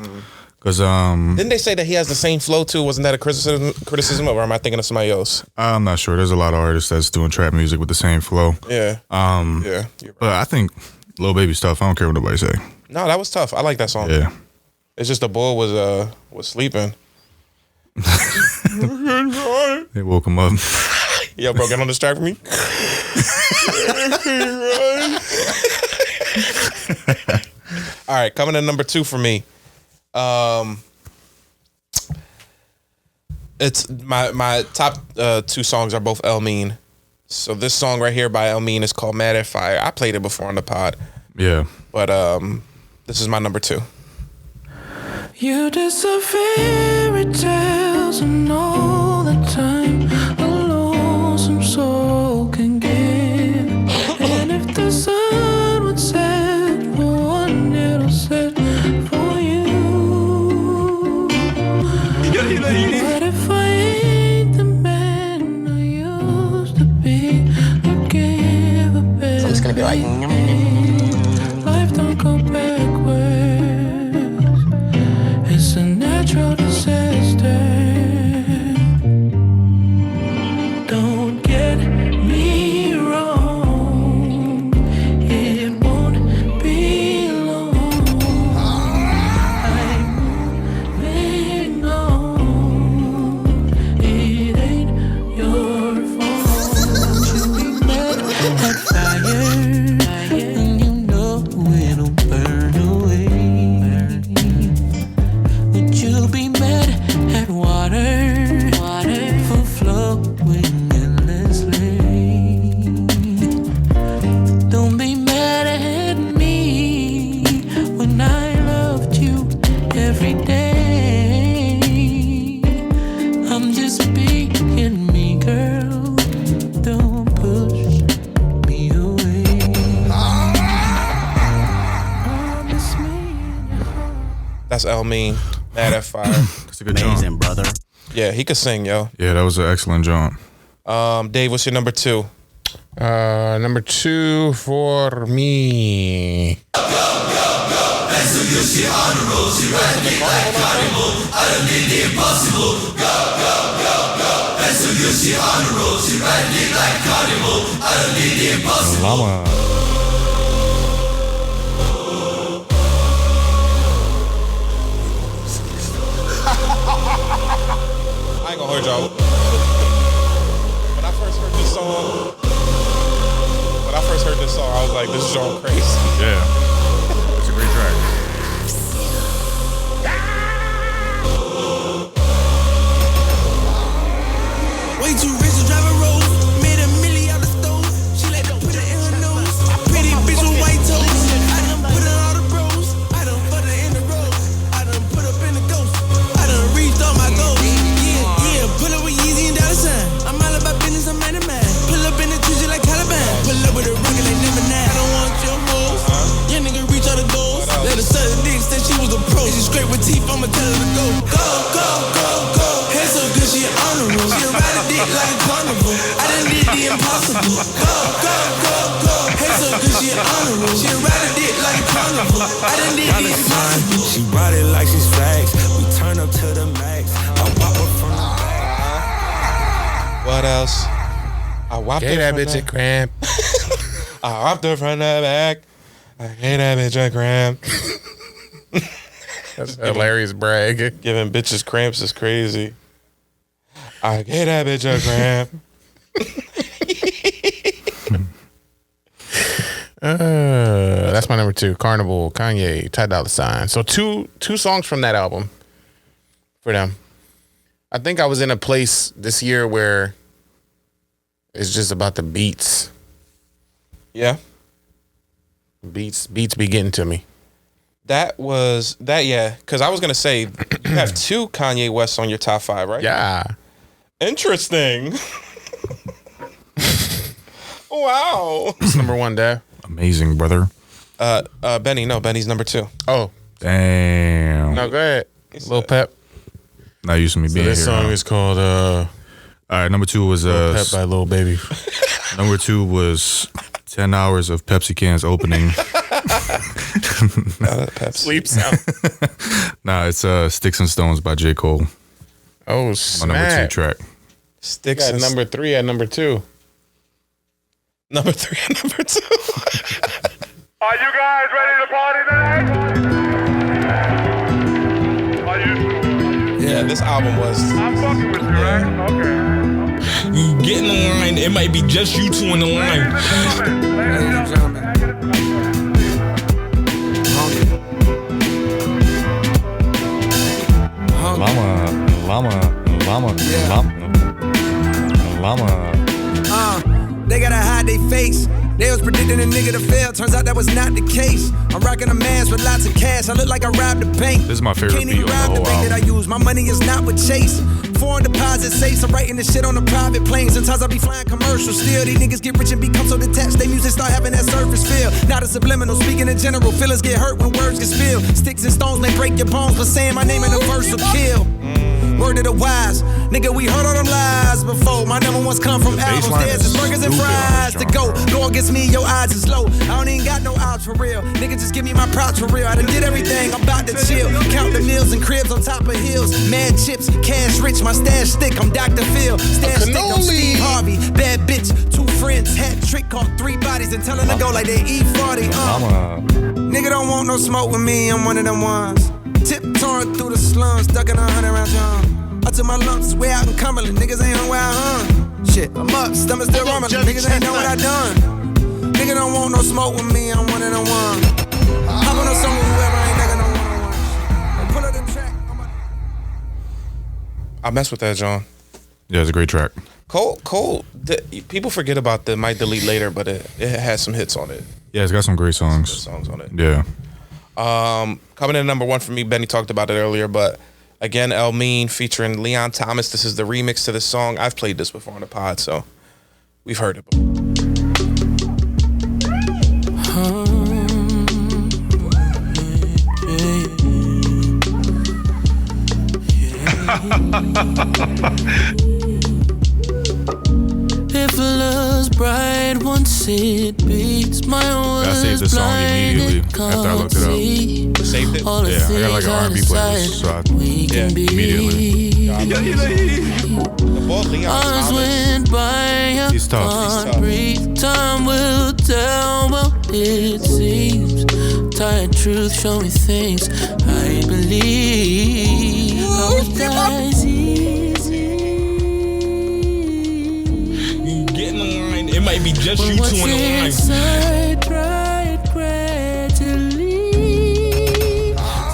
Because didn't they say that he has the same flow too? Wasn't that a criticism, or am I thinking of somebody else? I'm not sure. There's a lot of artists that's doing trap music with the same flow. Yeah. Yeah. You're right. But I think Lil Baby stuff, I don't care what nobody say. No, that was tough. I like that song. Yeah. It's just the boy was sleeping. They woke him up. Yo, bro, get on this track for me. All right, coming in number 2 for me. It's my top 2 songs are both El Mean. So this song right here by El Mean is called Mad at Fire. I played it before on the pod. Yeah. But this is my number 2. You deserve fairy tales and all the time a lonesome soul can give. And if the sun would set for one, it'll set for you. But if I ain't the man I used to be, be like, life don't go backwards. It's a natural disaster. Don't get me wrong, it won't be long. I'm moving on. It ain't your fault. You be mad at fire, and you know it'll burn away. Would you be mad at water for flowing endlessly? Don't be mad at me when I loved you every day. I'm just being me, girl. Don't push me away. Promise me. That's El Mean, Mad at Fire. That's a good job. Amazing, brother. Yeah, he could sing, yo. Yeah, that was an excellent job. Dave, what's your number 2? number 2 for me. Llama. I ain't gonna hold y'all. When I first heard this song, I was like, this is all crazy. Yeah. It's a great track. Way too rich to drive a road. Made $1 million out the stove. She let them put it in her nose. Pretty bitch with white toes. I done put in all the bros. I done put her in the road. I done put up in the ghost. I done reached all my goals. Yeah, pull up with Yeezy and dollar sign. I'm all about business, I'm man to man. Pull up in the Tuesday like Caliban. Pull up with a rocket like number 9. I don't want your hoes. Your nigga reach all the goals. Let her suck the dick, said she was a pro. She scrape with teeth, I'ma tell her to go. Go, go, go, go. Hair so good, she honorable. She ride a dick like a carnival. I done did the impossible. Go, go, go, go. Hair so good, she honorable. She ride a dick like a carnival. I done did the impossible. She brought it like she's facts. We turn up to the max. I wop her from the back. What else? I whopped Gave her that from bitch a the- cramp. I whopped her from the back. I gave that bitch a cramp. That's a hilarious brag. Giving bitches cramps is crazy. I gave that bitch a cramp. That's my number 2. Carnival, Kanye, Ty Dolla $ign. So two songs from that album for them. I think I was in a place this year where it's just about the beats. Yeah. Beats be getting to me. Yeah, because I was going to say, you have 2 Kanye Wests on your top 5, right? Yeah. Interesting. Wow. It's number 1, Dad. Amazing, brother. Benny's number 2. Oh, Damn. no, go ahead. Lil Pep. Not used to me being This here. song huh? is called All right, number 2 was Lil Pep by Lil Baby. number 2 was 10 hours of Pepsi cans opening. Sleep sound. Nah, it's Sticks and Stones by J. Cole. Oh, My snap. number 2 track. Sticks Got and number 3 at number 2. number 3 and number 2. Are you guys ready to party tonight? Are you? Yeah, this album was. I'm fucking with you, right? Okay. You get in the line, it might be just you 2 in the line. Ladies and gentlemen. They gotta hide their face. They was predicting a nigga to fail. Turns out that was not the case. I'm rocking a mask with lots of cash. I look like I robbed a bank. This is my favorite Can't beat even on rob the the whole bank that I album. use. My money is not with Chase. Foreign deposit safes. I'm writing this shit on a private plane. Sometimes I be flying commercials. Still, these niggas get rich and become so detached. They music start having that surface feel. Not a subliminal. Speaking in general, feelings get hurt when words get spilled. Sticks and stones may break your bones, but saying my name in a verse will kill. Word of the wise. Nigga, we heard all them lies before. My number ones come from albums. There's is burgers and fries to go. Go against me, your odds is low. I don't even got no odds for real. Nigga, just give me my props for real. I done did everything, I'm about to chill. Count the meals and cribs on top of hills. Mad chips, cash rich, my stash thick. I'm Dr. Phil. Stash thick, I'm Steve Harvey. Bad bitch, 2 friends. Hat trick, caught 3 bodies and tell them to go like they E40. Nigga don't want no smoke with me, I'm one of them ones. Tiptoeing through the slums, stuck in 100 round drum. I took my lumps way out in Cumberland, niggas ain't on where I hung. Shit, I'm up, stomach still rumbling, niggas ain't know what I done. Nigga don't want no smoke with me, I'm one of them ones. Hop on a song with whoever ain't nigga no one. Pull up the track. I mess with that, John. Yeah, it's a great track. Cole. People forget about the Might Delete Later, but it has some hits on it. Yeah, it's got some great songs. Songs on it. Yeah. Coming in number 1 for me, Benny talked about it earlier, but again, El Mean featuring Leon Thomas. This is the remix to the song. I've played this before on the pod, so we've heard it before. If love's bright once it beats, my world I saved the song immediately after I looked it up. Saved it? Yeah, I got like an R&B playlist, so immediately. The boy Leon Thomas. He's tough. Time will tell, well, it seems. Tired truth, show me things I believe. How it dies easy. You get in the line, it might be just you two in the line. Inside, tried gradually.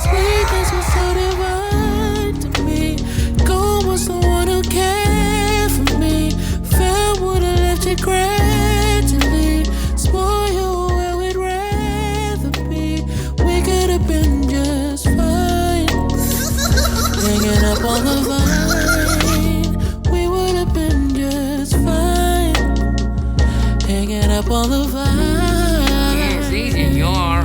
Sweetness was so divine to me. Gold was the one who cared for me. Felt would have left you gradually. Spoil you where we'd rather be. We could have been just fine. Hanging up on the vine. We would have been just fine. Hanging up on the vine. Yes, easy, you are.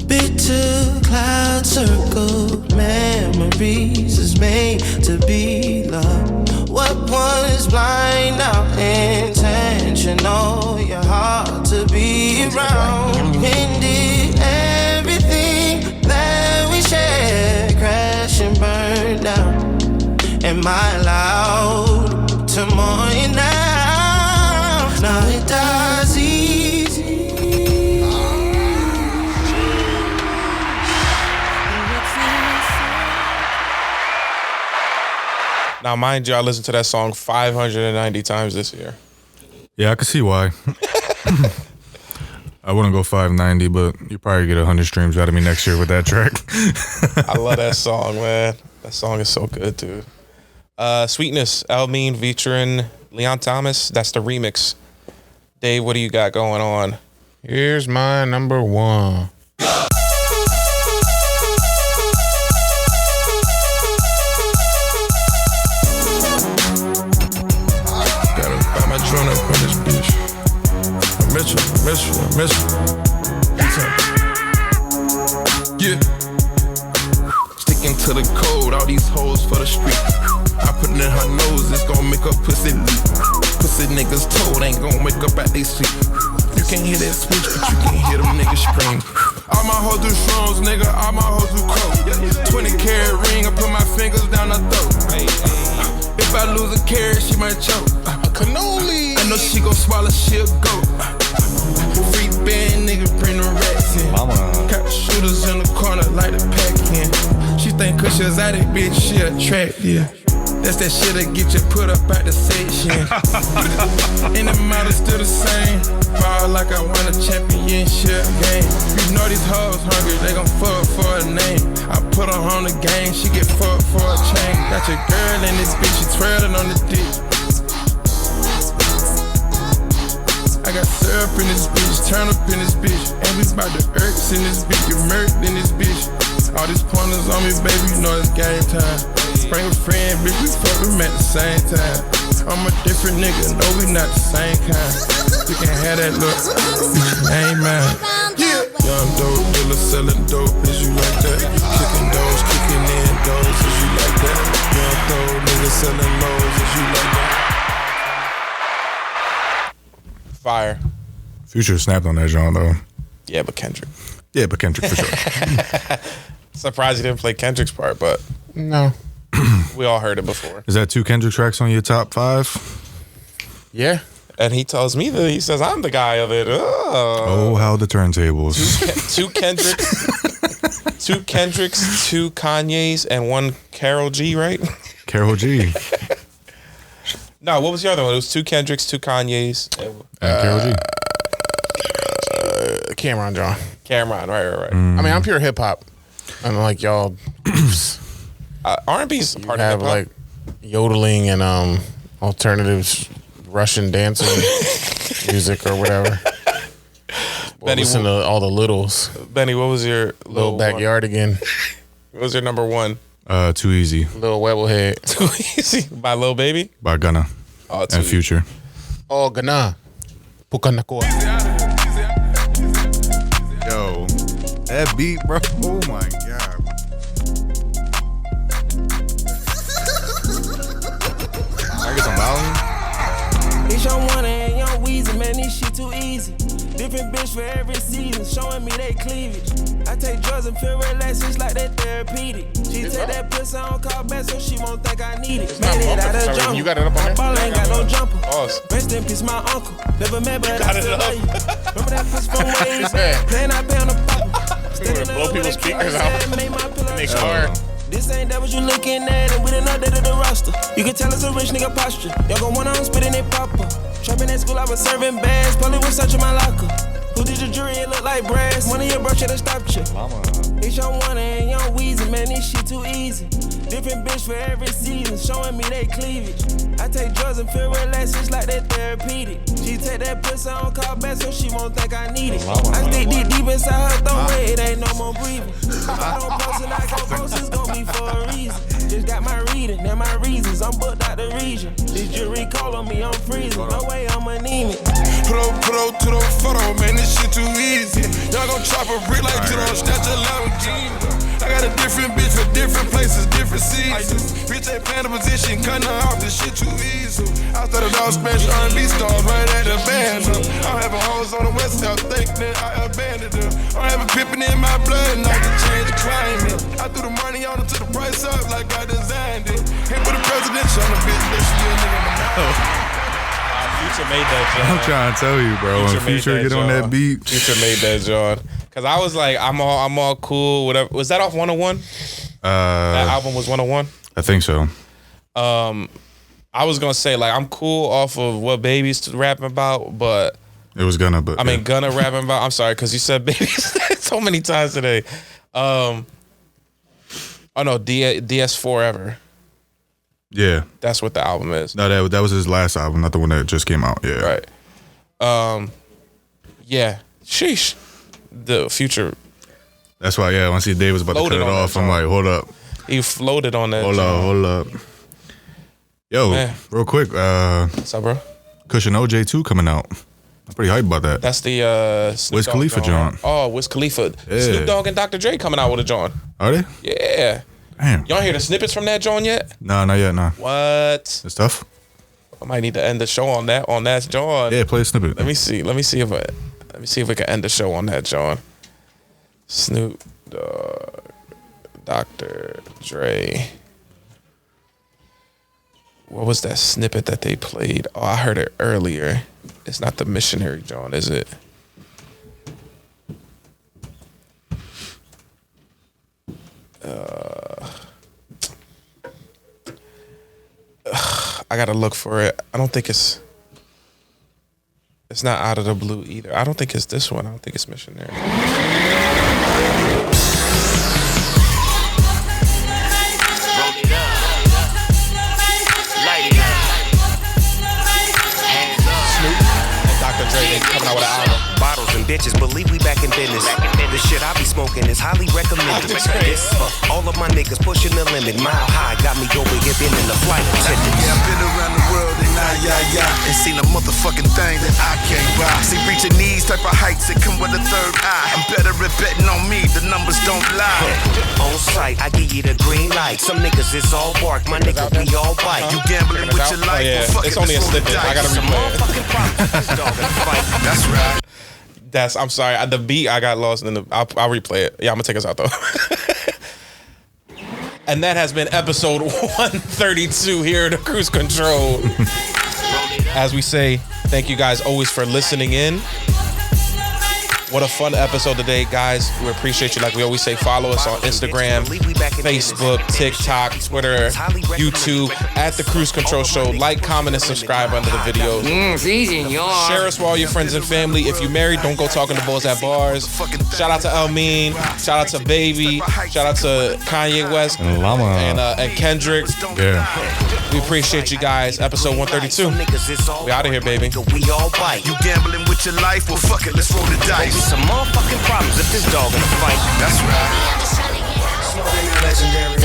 Bitter cloud circle memories is made to be loved. What was blind now intentional? Your heart to be around. When did everything that we shared crash and burn down? Am I allowed to mourn now? Now it dies easy. Now, mind you, I listened to that song 590 times this year. Yeah, I can see why. I wouldn't go 590, but you probably get 100 streams out of me next year with that track. I love that song, man. That song is so good, dude. Sweetness, El Mean featuring Leon Thomas. That's the remix. Dave, what do you got going on? Here's my number 1. Run up on this bitch. I miss you. Yeah. Sticking to the code, all these hoes for the street. I put it in her nose, it's gon' make her pussy leak. Pussy niggas told, ain't gon' wake up at they sleep. You can't hear that switch, but you can hear them niggas scream. All my hoes do shrooms, nigga, all my hoes do coke. 20 carat ring, I put my fingers down her throat. If I lose a carrot, she might choke. Cannoli. I know she gon' swallow, she'll go. Free band, nigga, bring the rats in. Got the shooters in the corner, like the pack in. She think cause she's at it, bitch, she attractive. That's that shit that get you put up at the section. And the model still the same. Ball like I won a championship game. You know these hoes hungry, they gon' fuck for a name. I put her on the game, she get fucked for a chain. Got your girl in this bitch, she twirling on the dick. I got syrup in this bitch, turn up in this bitch. And we bout the irks in this bitch, get murked in this bitch. All these pointers on me, baby, you know it's game time. Bring a friend, bitch, we fuck them at the same time. I'm a different nigga, no, we not the same kind. You can have that look, bitch, ain't mine. Yeah. Young dope dealer selling dope, is you like that? Kicking those, kicking in those, is you like that? Young dope selling lows as you let go. Fire. Future snapped on that John though. Yeah, but Kendrick. Yeah, but Kendrick for sure. Surprised he didn't play Kendrick's part, but No. we all heard it before. Is that 2 Kendrick tracks on your top 5? Yeah. And he tells me that he says I'm the guy of it. Oh, how the turntables. 2 Kendricks, 2 Kendricks, 2 Kanyes, and 1 Karol G, right? Karol G. No, what was the other one? It was 2 Kendricks, 2 Kanyes, And Karol G. Cameron John. Cameron. Right. I mean, I'm pure hip hop. I'm like y'all. R&B's You part of have hip hop. like yodeling and alternatives, Russian dancing music or whatever. Benny, Listen to all the littles. Benny, what was your Little backyard again. What was your number 1? Too Easy. Little Webblehead. Too Easy by Lil Baby. By Gunna. Oh, And Future. Oh, Ghana. Pukanakoa. Yo, that beat, bro. Oh my God. I get some volume. It's your one and young Weezy, man, this shit too easy. Different bitch for every season, showing me they cleavage. I take drugs and feel relaxed, it's like that therapeutic. She take that pussy on call back so she won't think I need it. Made it out of jungle. You got it up on there? Ball ain't got no jumper. Awesome. Rest in peace, my uncle. Never met, but Got I it still up. love you. Remember that pussy from ways Yeah. Playing I pay on the pop. Blow people's speakers out. Makes hard. This ain't that what you looking at, and we done updated the roster. You can tell it's a rich nigga posture. Y'all gon' want on spitting it proper. Trapping at school, I was serving bags. Probably was searching my locker. Who did your jury? It look like brass. One of your bro should've stopped you. It's your one and young Weezy, man, this shit too easy. Different bitch for every season, showing me they cleavage. I take drugs and feel relaxed, it's like that therapeutic. She take that pussy on call back so she won't think I need it. I stick deep inside her throat, it ain't no more breathing. If I don't post it, I go post, it's gon' be for a reason. Just got my reading and my reasons, I'm booked out the region. This jury call on me, I'm freezing, no way I'm anemic. Put up to the photo, man, this shit too easy. Y'all gon' chop a brick like to the snatch a Lamborghini. I got a different bitch for different places, different seasons. Bitch ain't playing the position, cutting her off, this shit too easy. I started off Spanish R&B stars right at the band. I'm having hoes on the west south, think that I abandoned them. I'm having pippin' in my blood and I can change the climate. I threw the money on it to the price up like I designed it. Hit with the presidential on the bitch, that she a nigga in the mouth. Future made that John. I'm trying to tell you, bro. When Future get on that beat. Future made that John. Cause I was like, I'm all cool, whatever. Was that off 101? That album was 101? I think so. I was gonna say, like, I'm cool off of what Baby's rapping about, but It was Gunna, but I mean Gunna rapping about, I'm sorry, cause you said Baby's so many times today. Oh no, DS Forever. Yeah. That's what the album is. No, that was his last album, not the one that just came out. Yeah. Right. Yeah. Sheesh. The Future. That's why, yeah, once Dave was about to cut it off, I'm like, hold up. He floated on that. Hold up. Yo, Man. real quick. What's up, bro? Cushion OJ 2 coming out. I'm pretty hyped about that. That's the Wiz Khalifa joint. Oh, Wiz Khalifa. Yeah. Snoop Dogg and Dr. Dre coming out with a joint. Are they? Yeah. Damn. Y'all hear the snippets from that joint yet? Nah, not yet, nah. What? It's tough. I might need to end the show on that joint. Yeah, play a snippet. Let me see if we can end the show on that joint. Snoop Dogg, Dr. Dre. What was that snippet that they played? Oh, I heard it earlier. It's not the missionary joint, is it? I gotta look for it. I don't think it's not Out of the Blue either. I don't think it's this one. I don't think it's Missionary. Dr. Dre, they coming out with an album. Bottles and bitches, believe we back in business. The shit I be smoking is highly recommended. This all of my niggas pushing the limit. Mile high got me over here been in the flight attendant. Yeah, I've been around the world and Ain't seen a motherfucking thing that I can't buy. See, reaching these type of heights, it come with a third eye. I'm better at betting on me, the numbers don't lie. On sight, I give you the green light. Some niggas is all bark, my nigga, we all bite. You gambling with your life, yeah, well, fuck it's it, only a let's roll the snippet. I dice. gotta replay it. That's right. I'm sorry. The beat I got lost in the. I'll replay it. Yeah, I'm gonna take us out though. And that has been episode 132 here at the Cruise Control. As we say, thank you guys always for listening in. What a fun episode today, guys. We appreciate you. Like we always say, follow us on Instagram, Facebook, TikTok, Twitter, YouTube, at The Cruise Control Show. Like, comment, and subscribe under the videos. It's easy, y'all. Share us with all your friends and family. If you're married, don't go talking to boys at bars. Shout out to Elmeen. Shout out to Baby. Shout out to Kanye West and Llama and Kendrick. Yeah. We appreciate you guys. Episode 132. We out of here, baby. We all bite. You gambling with your life, well, fuck it, let's roll the dice. Some motherfucking problems if this dog in a fight. That's right. Legendary.